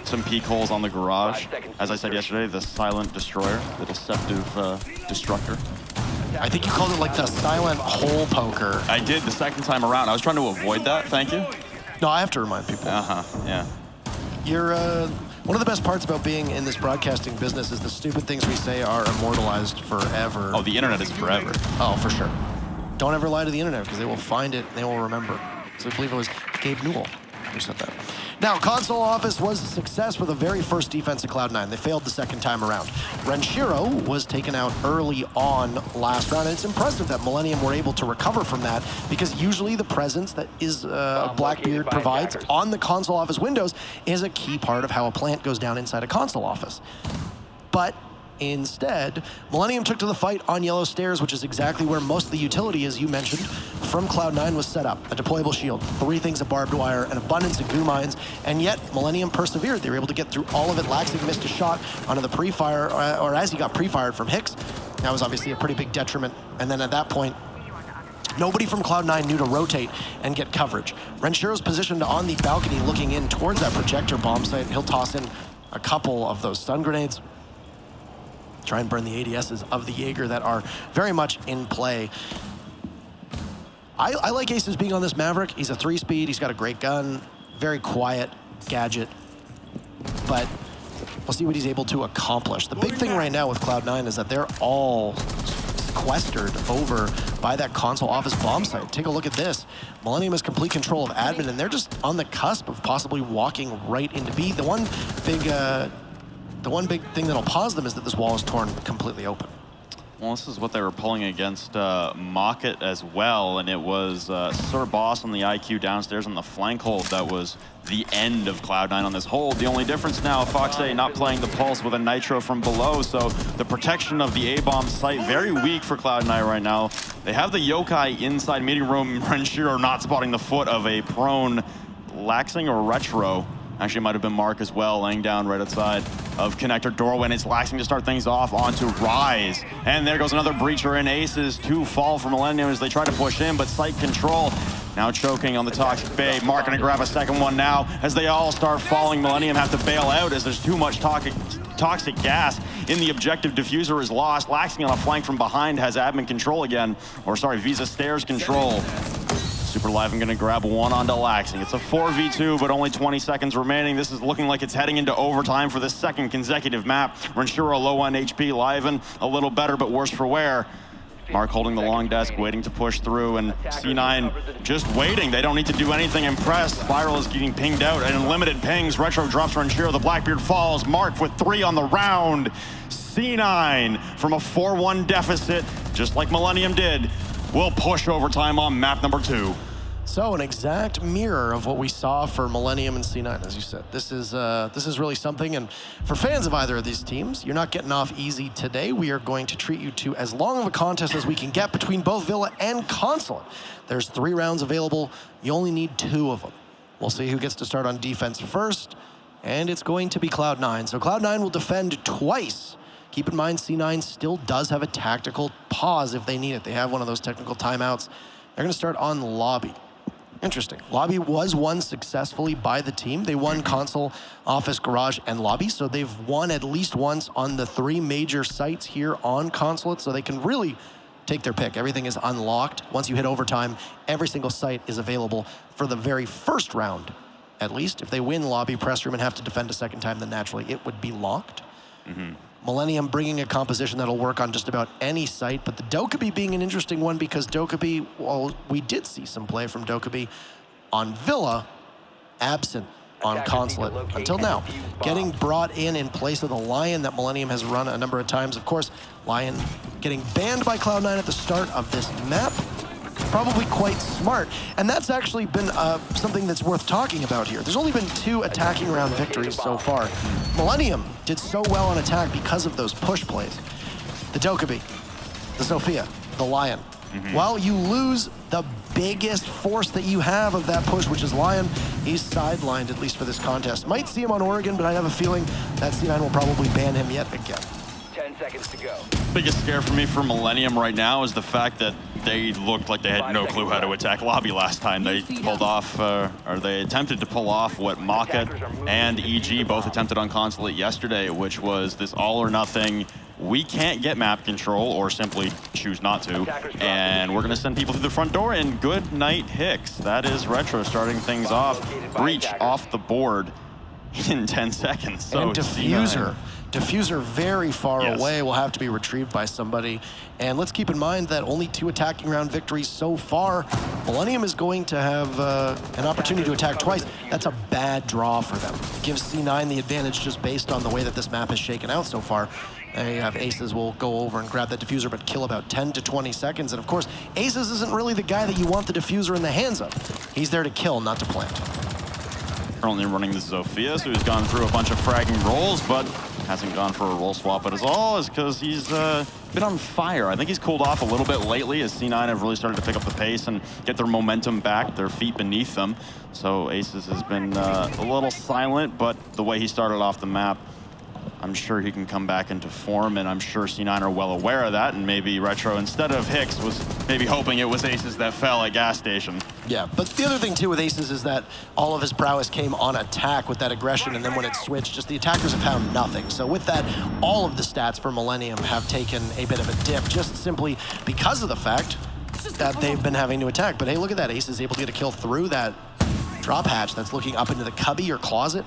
some peek holes on the garage. As I said yesterday, the silent destroyer, the deceptive destructor. I think you called it like the silent hole poker. I did the second time around. I was trying to avoid that, thank you. No, I have to remind people. Yeah. You're, one of the best parts about being in this broadcasting business is the stupid things we say are immortalized forever. Oh, the internet is forever. Oh, for sure. Don't ever lie to the internet because they will find it and they will remember. So I believe it was Gabe Newell who said that. Now, console office was a success for the very first defense of Cloud9. They failed the second time around. Renshiro was taken out early on last round, and it's impressive that Millennium were able to recover from that because usually the presence that is Blackbeard provides on the console office windows is a key part of how a plant goes down inside a console office. But instead, Millennium took to the fight on yellow stairs, which is exactly where most of the utility, as you mentioned, from Cloud9 was set up. A deployable shield, 3 things of barbed wire, an abundance of goo mines, and yet Millennium persevered. They were able to get through all of it. Laxing missed a shot onto the pre-fire, or as he got pre-fired from Hicks. That was obviously a pretty big detriment. And then at that point, nobody from Cloud9 knew to rotate and get coverage. Renshiro's positioned on the balcony looking in towards that projector bomb site. He'll toss in a couple of those stun grenades. Try and burn the ADSs of the Jaeger that are very much in play. I like Aces being on this Maverick. He's a 3-speed, he's got a great gun, very quiet gadget, but we'll see what he's able to accomplish. The big thing right now with Cloud9 is that they're all sequestered over by that console office bomb site. Take a look at this. Millennium has complete control of admin, and they're just on the cusp of possibly walking right into B. The one big thing that'll pause them is that this wall is torn completely open. Well, this is what they were pulling against Mocket as well, and it was Sir Boss on the IQ downstairs on the flank hold that was the end of Cloud9 on this hold. The only difference now, Fox8 not playing the pulse with a nitro from below, so the protection of the A-bomb site very weak for Cloud9 right now. They have the yokai inside meeting room, Renshiro not spotting the foot of a prone Laxing or Retro. Actually, might have been Mark as well, laying down right outside of connector doorway, and it's Laxing to start things off onto Rise. And there goes another breacher in. Aces to fall for Millennium as they try to push in, but site control now choking on the Toxic Bay. Mark gonna grab a second one now as they all start falling. Millennium have to bail out as there's too much toxic gas in the objective. Diffuser is lost. Laxing on a flank from behind has admin control again, or sorry, Visa Stairs control. Super Live, I'm gonna grab one onto Laxing. It's a 4v2, but only 20 seconds remaining. This is looking like it's heading into overtime for the second consecutive map. Renshiro low on HP, Liven a little better, but worse for wear. Mark holding the long desk, waiting to push through, and C9 just waiting. They don't need to do anything. Impressed. Spiral is getting pinged out, and unlimited pings. Retro drops Renshiro. The Blackbeard falls. Mark with 3 on the round. C9 from a 4-1 deficit, just like Millennium did, will push overtime on map number 2. So an exact mirror of what we saw for Millennium and C9, as you said. This is really something, and for fans of either of these teams, you're not getting off easy today. We are going to treat you to as long of a contest as we can get between both Villa and Consulate. There's 3 rounds available. You only need 2 of them. We'll see who gets to start on defense first, and it's going to be Cloud9. So Cloud9 will defend twice. Keep in mind, C9 still does have a tactical pause if they need it. They have one of those technical timeouts. They're gonna start on lobby. Interesting. Lobby was won successfully by the team. They won console, office, garage, and lobby, so they've won at least once on the 3 major sites here on Consulate, so they can really take their pick. Everything is unlocked. Once you hit overtime, every single site is available for the very first round, at least. If they win lobby, press room, and have to defend a second time, then naturally it would be locked. Millennium bringing a composition that'll work on just about any site, but the Dokkaebi being an interesting one because Dokkaebi, well, we did see some play from Dokkaebi on Villa, absent on Attackers consulate need to locate until and now. defuse bombs. Getting brought in place of the Lion that Millennium has run a number of times. Of course, Lion getting banned by Cloud9 at the start of this map. Probably quite smart. And that's actually been something that's worth talking about here. There's only been 2 attacking round victories so far. Millennium did so well on attack because of those push plays. The Dokkaebi, the Sophia, the Lion. While you lose the biggest force that you have of that push, which is Lion, he's sidelined, at least for this contest. Might see him on Oregon, but I have a feeling that C9 will probably ban him yet again. 10 seconds to go. Biggest scare for me for Millennium right now is the fact that they looked like they had no clue how to attack lobby last time. They pulled off, or they attempted to pull off what Maka and EG both attempted on consulate yesterday, which was this all or nothing. We can't get map control or simply choose not to, and we're going to send people through the front door, and good night, Hicks. That is Retro starting things off. Breach off the board in 10 seconds. So and Diffuser. Diffuser very far away, will have to be retrieved by somebody. And let's keep in mind that only 2 attacking round victories so far. Millennium is going to have an opportunity to attack twice. That's a bad draw for them. Gives C9 the advantage just based on the way that this map is shaken out so far. They have Aces will go over and grab that Diffuser, but kill about 10 to 20 seconds. And of course, Aces isn't really the guy that you want the Diffuser in the hands of. He's there to kill, not to plant. Currently running the Zofia, so he's gone through a bunch of fragging rolls, but hasn't gone for a roll swap at all, is because he's been on fire. I think he's cooled off a little bit lately as C9 have really started to pick up the pace and get their momentum back, their feet beneath them. So Aces has been a little silent, but the way he started off the map, I'm sure he can come back into form, and I'm sure C9 are well aware of that, and maybe Retro, instead of Hicks, was maybe hoping it was Aces that fell at gas station. Yeah, but the other thing too with Aces is that all of his prowess came on attack with that aggression, and then when it switched, just the attackers have found nothing. So with that, all of the stats for Millennium have taken a bit of a dip, just simply because of the fact that they've been having to attack. But hey, look at that, Ace is able to get a kill through that drop hatch that's looking up into the cubby or closet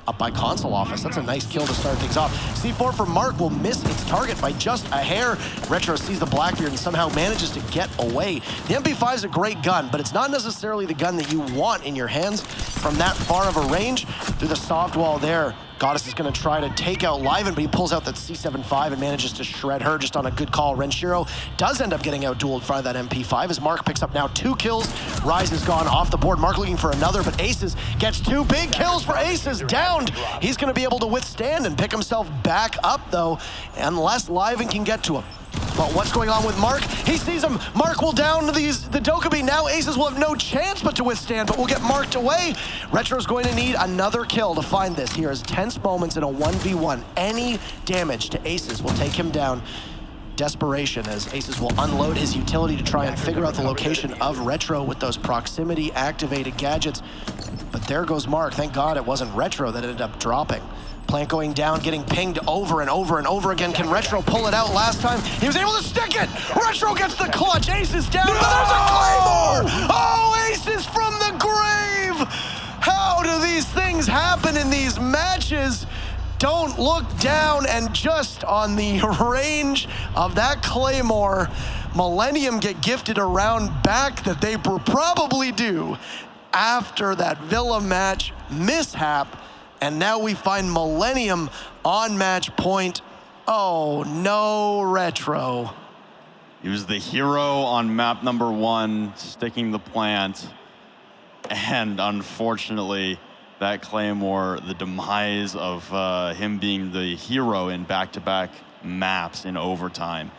up by console office. That's a nice kill to start things off. C4 for Mark will miss its target by just a hair. Retro sees the Blackbeard and somehow manages to get away. The MP5 is a great gun, but it's not necessarily the gun that you want in your hands from that far of a range. Through the soft wall there, Goddess is going to try to take out Liven, but he pulls out that C75 and manages to shred her just on a good call. Renshiro does end up getting out-dueled in front of that MP5 as Mark picks up now 2 kills. Rise has gone off the board. Mark looking for another, but Aces gets 2 big kills for Aces. Downed. He's going to be able to withstand and pick himself back up, though, unless Liven can get to him. But what's going on with Mark? He sees him. Mark will down the Dokkaebi. Now Aces will have no chance but to withstand, but will get marked away. Retro's going to need another kill to find this. Here is tense moments in a 1v1. Any damage to Aces will take him down. Desperation as Aces will unload his utility to try and figure out the location of Retro with those proximity activated gadgets. But there goes Mark. Thank God it wasn't Retro that ended up dropping. Plant going down, getting pinged over and over and over again. Can Retro pull it out last time? He was able to stick it! Retro gets the clutch. Aces down, but there's a Claymore! Oh, Aces from the grave! How do these things happen in these matches? Don't look down, and just on the range of that Claymore, Millennium get gifted a round back that they probably do after that Villa match mishap. And now we find Millennium on match point. Oh, no, Retro. He was the hero on map number 1, sticking the plant. And unfortunately, that Claymore, the demise of him being the hero in back-to-back maps in overtime.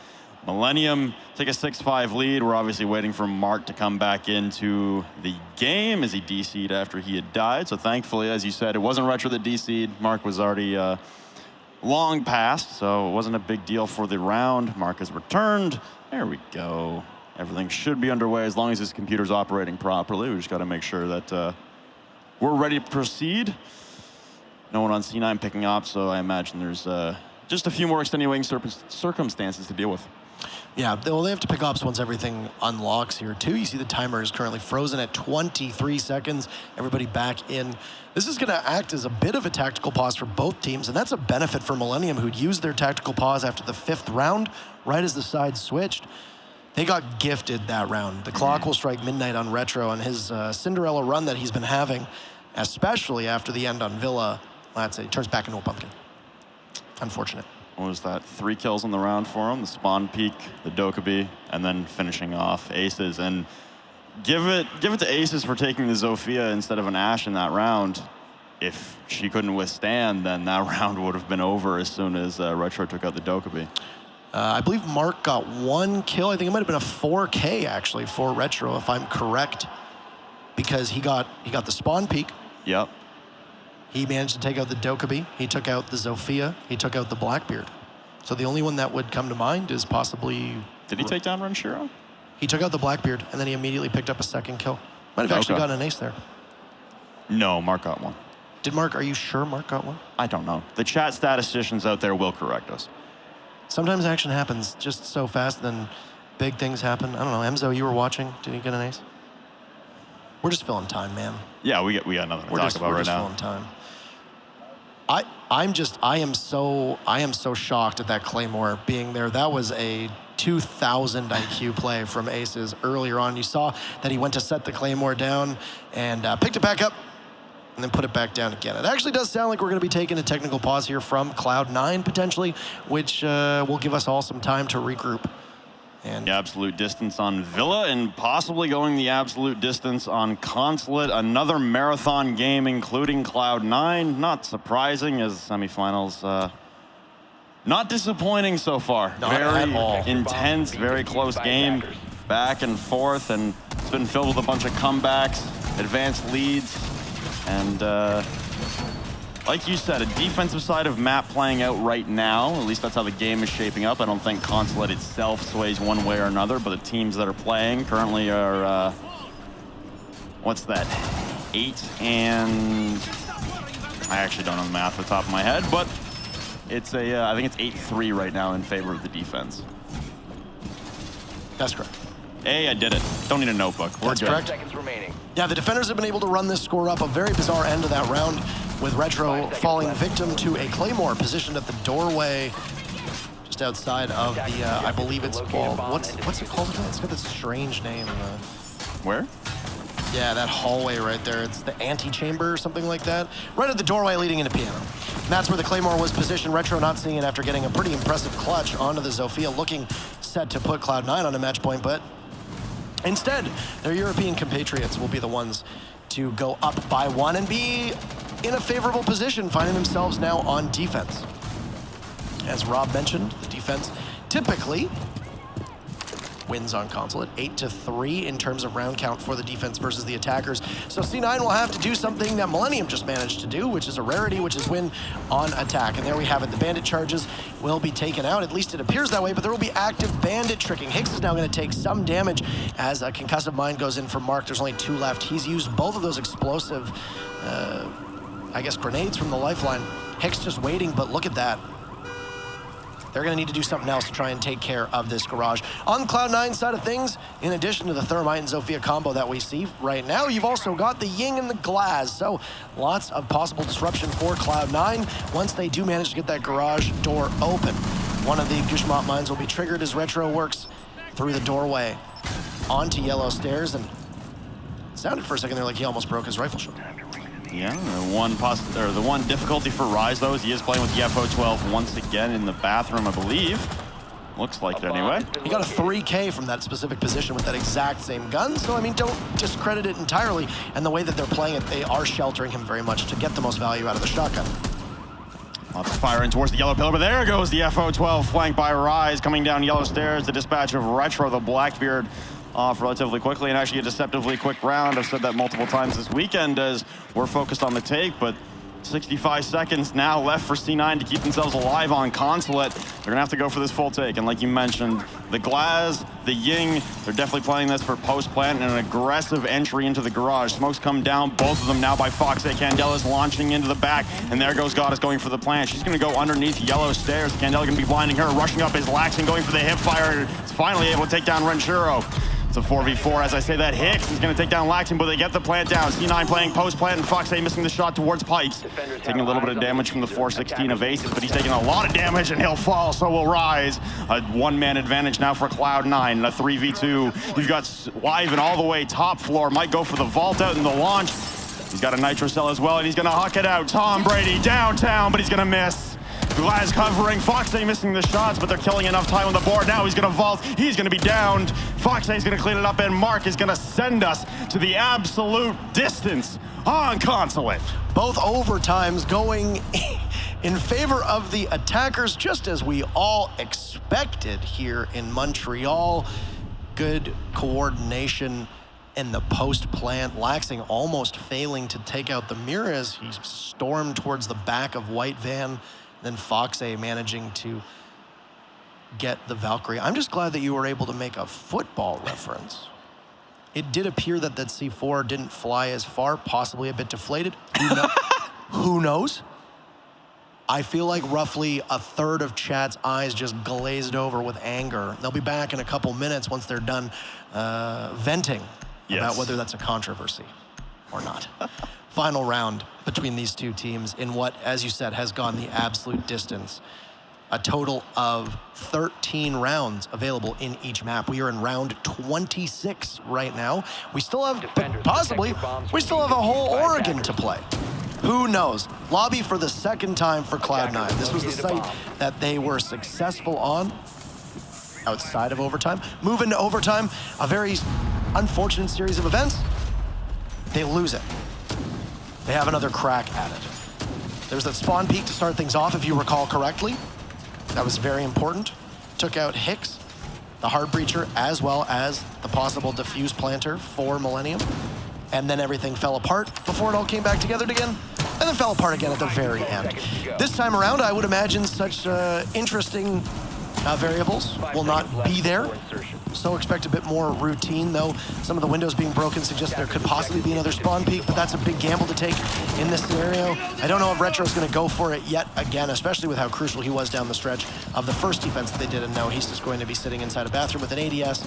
Millennium take a 6-5 lead. We're obviously waiting for Mark to come back into the game as he DC'd after he had died. So thankfully, as you said, it wasn't Retro that DC'd. Mark was already long past, so it wasn't a big deal for the round. Mark has returned. There we go. Everything should be underway as long as his computer's operating properly. We just got to make sure that we're ready to proceed. No one on C9 picking up, so I imagine there's just a few more extenuating circumstances to deal with. Yeah, well, they have to pick ops once everything unlocks here, too. You see the timer is currently frozen at 23 seconds. Everybody back in. This is going to act as a bit of a tactical pause for both teams, and that's a benefit for Millennium, who'd used their tactical pause after the 5th round, right as the sides switched. They got gifted that round. The clock will strike midnight on Retro on his Cinderella run that he's been having. especially after the end on Villa. That's it. He turns back into a pumpkin. Unfortunate. What was that? 3 kills in the round for him. The spawn peak, the Dokkaebi, and then finishing off Aces. And give it to Aces for taking the Zofia instead of an Ashe in that round. If she couldn't withstand, then that round would have been over as soon as Retro took out the Dokkaebi. I believe Mark got 1 kill. I think it might have been a 4K actually for Retro, if I'm correct, because he got the spawn peak. Yep. He managed to take out the Dokkaebi. He took out the Zofia. He took out the Blackbeard. So the only one that would come to mind is possibly... Did he take down Renshiro? He took out the Blackbeard, and then he immediately picked up a 2nd kill. Might have actually gotten an ace there. No, Mark got 1. Did Mark, are you sure Mark got 1? I don't know. The chat statisticians out there will correct us. Sometimes action happens just so fast, then big things happen. I don't know. Emzo, you were watching. Did he get an ace? We're just filling time, man. Yeah, we got nothing to talk about right now. We're just filling time. I am so shocked at that Claymore being there. That was a 2,000 IQ play from Aces earlier on. You saw that he went to set the Claymore down and picked it back up and then put it back down again. It actually does sound like we're going to be taking a technical pause here from Cloud9 potentially, which will give us all some time to regroup. And the absolute distance on Villa and possibly going the absolute distance on Consulate. Another marathon game, including Cloud9. Not surprising as semifinals. Not disappointing so far. Not at all. Very intense, very close game. Back and forth, and it's been filled with a bunch of comebacks, advanced leads, and like you said, a defensive side of map playing out right now. At least that's how the game is shaping up. I don't think Consulate itself sways one way or another, but the teams that are playing currently are, what's that, 8 and... I actually don't know the math off the top of my head, but it's I think it's 8-3 right now in favor of the defense. that's correct. Hey, I did it. Don't need a notebook. We're That's good. correct. Seconds remaining. Yeah, the defenders have been able to run this score up. A very bizarre end of that round with Retro falling victim to a Claymore positioned at the doorway just outside of the, I believe it's called, what's it called again? It's got this strange name. Where? Yeah, that hallway right there. It's the antechamber or something like that. Right at the doorway leading into piano. And that's where the Claymore was positioned. Retro not seeing it after getting a pretty impressive clutch onto the Zofia, looking set to put Cloud9 on a match point, but instead, their European compatriots will be the ones to go up by 1 and be in a favorable position, finding themselves now on defense. As Rob mentioned, the defense typically wins on Consulate, 8-3 in terms of round count for the defense versus the attackers. So C9 will have to do something that Millennium just managed to do, which is a rarity, which is win on attack. And there we have it. The bandit charges will be taken out. At least it appears that way, but there will be active bandit tricking. Hicks is now going to take some damage as a concussive mine goes in for Mark. There's only 2 left. He's used both of those explosive, I guess, grenades from the lifeline. Hicks just waiting, but look at that. They're going to need to do something else to try and take care of this garage. On the Cloud9 side of things, in addition to the Thermite and Zofia combo that we see right now, you've also got the Ying and the Glass. So lots of possible disruption for Cloud9 once they do manage to get that garage door open. One of the Gushmont mines will be triggered as Retro works through the doorway onto yellow stairs. And it sounded for a second there like he almost broke his rifle shot. Yeah, the one difficulty for Rise, though, is he is playing with the FO12 once again in the bathroom, I believe. Looks like it anyway. He got a 3K from that specific position with that exact same gun, so I mean, don't discredit it entirely. And the way that they're playing it, they are sheltering him very much to get the most value out of the shotgun. Lots of fire in towards the yellow pillar, but there goes the FO12 flanked by Rise, coming down yellow stairs. The dispatch of Retro, the Blackbeard, off relatively quickly, and actually a deceptively quick round. I've said that multiple times this weekend as we're focused on the take, but 65 seconds now left for C9 to keep themselves alive on Consulate. They're gonna have to go for this full take, and like you mentioned, the Glaz, the Ying, they're definitely playing this for post-plant and an aggressive entry into the garage. Smoke's come down, both of them now by Fox. Candela's launching into the back, and there goes Goddess going for the plant. She's gonna go underneath yellow stairs. Candela gonna be blinding her, rushing up his Lax and going for the hip fire. It's finally able to take down Renshiro. It's a 4v4. As I say that, Hicks is going to take down Laxing, but they get the plant down. C9 playing post-plant, and Fox missing the shot towards Pipes. Taking a little bit of damage from the 416 of Aces, but he's taking a lot of damage, and he'll fall, so will Rise. A one-man advantage now for Cloud9, a 3v2. You've got Wyvern all the way top floor. Might go for the vault out in the launch. He's got a nitro cell as well, and he's gonna huck it out. Tom Brady downtown, but he's gonna miss. Glaz covering, Foxay missing the shots, but they're killing enough time on the board. Now he's gonna vault, he's gonna be downed. Foxay's gonna clean it up, and Mark is gonna send us to the absolute distance on consulate. Both overtimes going in favor of the attackers, just as we all expected here in Montreal. Good coordination in the post plant. Laxing almost failing to take out the Mira as he stormed towards the back of White Van. Then Foxay managing to get the Valkyrie. I'm just glad that you were able to make a football reference. It did appear that that C4 didn't fly as far, possibly a bit deflated. Who knows? I feel like roughly a third of chat's eyes just glazed over with anger. They'll be back in a couple minutes once they're done venting about whether that's a controversy or not. Final round between these two teams in what, as you said, has gone the absolute distance. A total of 13 rounds available in each map. We are in round 26 right now. We still have, we still have a whole Oregon to play. Who knows? Lobby for the second time for Cloud9. This was the site that they were successful on outside of overtime. Move into overtime, a very unfortunate series of events. They lose it. They have another crack at it. There's that spawn peak to start things off, if you recall correctly. That was very important. Took out Hicks, the hard breacher, as well as the possible diffuse planter for Millennium. And then everything fell apart before it all came back together again, and then fell apart again at the very end. This time around, I would imagine such interesting variables will not be there. So expect a bit more routine, though some of the windows being broken suggest there could possibly be another spawn peak, but that's a big gamble to take in this scenario. I don't know if Retro's going to go for it yet again, especially with how crucial he was down the stretch of the first defense that they did, and now he's just going to be sitting inside a bathroom with an ADS.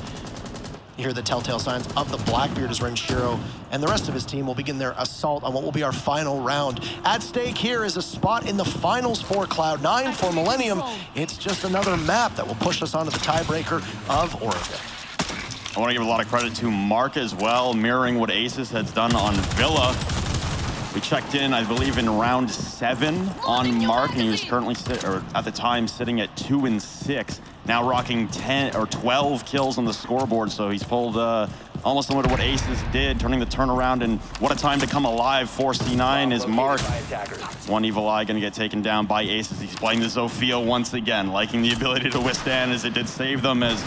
You hear the telltale signs of the Blackbeard as Renshiro and the rest of his team will begin their assault on what will be our final round. At stake here is a spot in the finals for Cloud9. For Millennium, it's just another map that will push us onto the tiebreaker of Oregon. I want to give a lot of credit to Mark as well, mirroring what Aces has done on Villa. We checked in, I believe, in round 7 on Mark, and he was currently, at the time, sitting at 2 and 6. Now rocking 10 or 12 kills on the scoreboard, so he's pulled almost similar to what Aces did, turning the turnaround, and what a time to come alive for C9 is Mark. One evil eye gonna get taken down by Aces. He's playing the Zofia once again, liking the ability to withstand as it did save them, as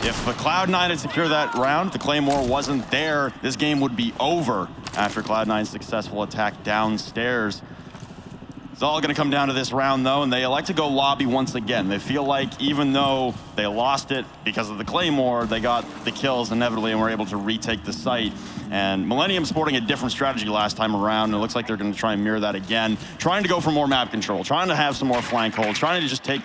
if the Cloud9 had secured that round, if the Claymore wasn't there, this game would be over after Cloud9's successful attack downstairs. It's all going to come down to this round, though, and they elect to go lobby once again. They feel like even though they lost it because of the Claymore, they got the kills inevitably and were able to retake the site. And Millennium sporting a different strategy last time around, and it looks like they're going to try and mirror that again, trying to go for more map control, trying to have some more flank holds, trying to just take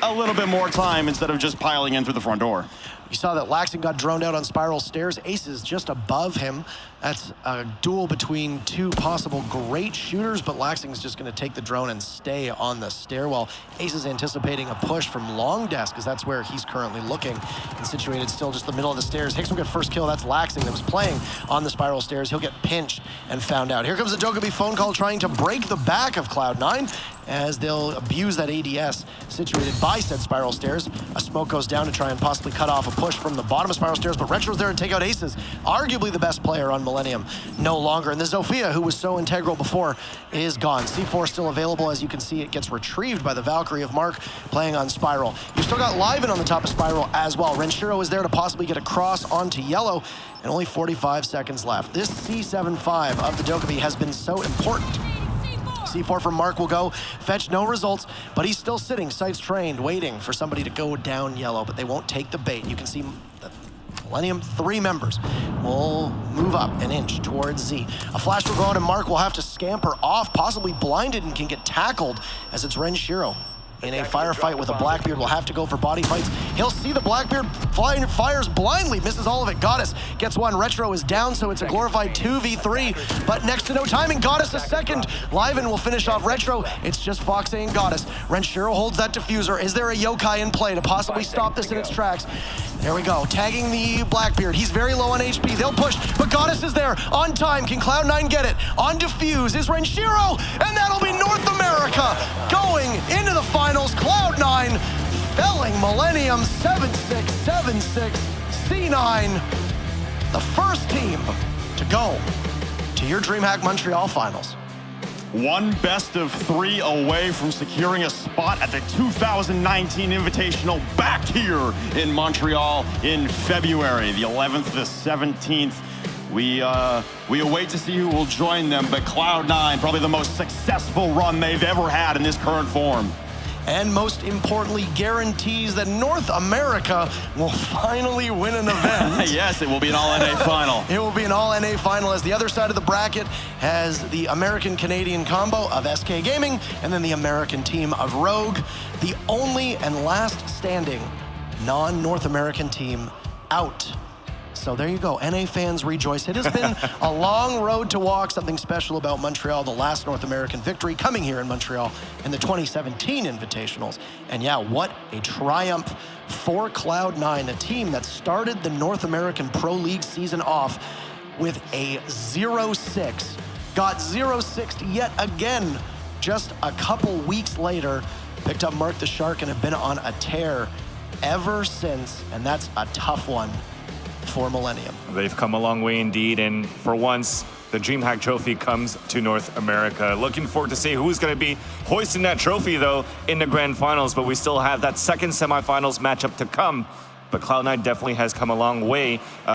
a little bit more time instead of just piling in through the front door. You saw that Laxton got droned out on Spiral Stairs. Aces just above him. That's a duel between two possible great shooters, but Laxton is just going to take the drone and stay on the stairwell. Ace is anticipating a push from Long Desk, because that's where he's currently looking, and situated still just the middle of the stairs. Hicks will get first kill. That's Laxton that was playing on the Spiral Stairs. He'll get pinched and found out. Here comes the Dokkaebi phone call trying to break the back of Cloud9 as they'll abuse that ADS situated by said Spiral Stairs. A smoke goes down to try and possibly cut off a push from the bottom of Spiral Stairs, but Retro's there to take out Aces, arguably the best player on Millennium, no longer. And the Zofia, who was so integral before, is gone. C4 still available. As you can see, it gets retrieved by the Valkyrie of Mark playing on Spiral. You've still got Liven on the top of Spiral as well. Renshiro is there to possibly get across onto yellow, and only 45 seconds left. This C75 of the Dokkaebi has been so important. C4 from Mark will go, fetch no results, but he's still sitting, sights trained, waiting for somebody to go down yellow, but they won't take the bait. You can see the Millennium, 3 members will move up an inch towards Z. A flash will go out and Mark will have to scamper off, possibly blinded, and can get tackled as it's Renshiro. In a firefight with a Blackbeard, will have to go for body fights. He'll see the Blackbeard fires blindly, misses all of it. Goddess gets one. Retro is down, so it's a glorified 2v3, but next to no timing. Goddess a second. Liven will finish off Retro. It's just Foxay and Goddess. Renshiro holds that diffuser. Is there a yokai in play to possibly stop this in its tracks? There we go, tagging the Blackbeard. He's very low on HP. They'll push, but Goddess is there. On time, can Cloud9 get it? On defuse is Renshiro, and that'll be North America going into the finals. Cloud9 felling Millennium 7-6, 7-6, C9. The first team to go to your DreamHack Montreal finals. One best of 3 away from securing a spot at the 2019 Invitational back here in Montreal in February, the 11th to the 17th. We await to see who will join them, but Cloud9, probably the most successful run they've ever had in this current form. And most importantly, guarantees that North America will finally win an event. Yes, it will be an all-NA final. It will be an all-NA final, as the other side of the bracket has the American-Canadian combo of SK Gaming and then the American team of Rogue, the only and last standing non-North American team out. So there you go, NA fans rejoice. It has been a long road to walk, something special about Montreal, the last North American victory coming here in Montreal in the 2017 Invitationals. And yeah, what a triumph for Cloud9, a team that started the North American Pro League season off with a 0-6, got 0-6 yet again just a couple weeks later, picked up Mark the Shark and have been on a tear ever since, and that's a tough one for Millennium. They've come a long way indeed, and for once, the DreamHack trophy comes to North America. Looking forward to see who's going to be hoisting that trophy, though, in the grand finals, but we still have that second semifinals matchup to come. But Cloud9 definitely has come a long way.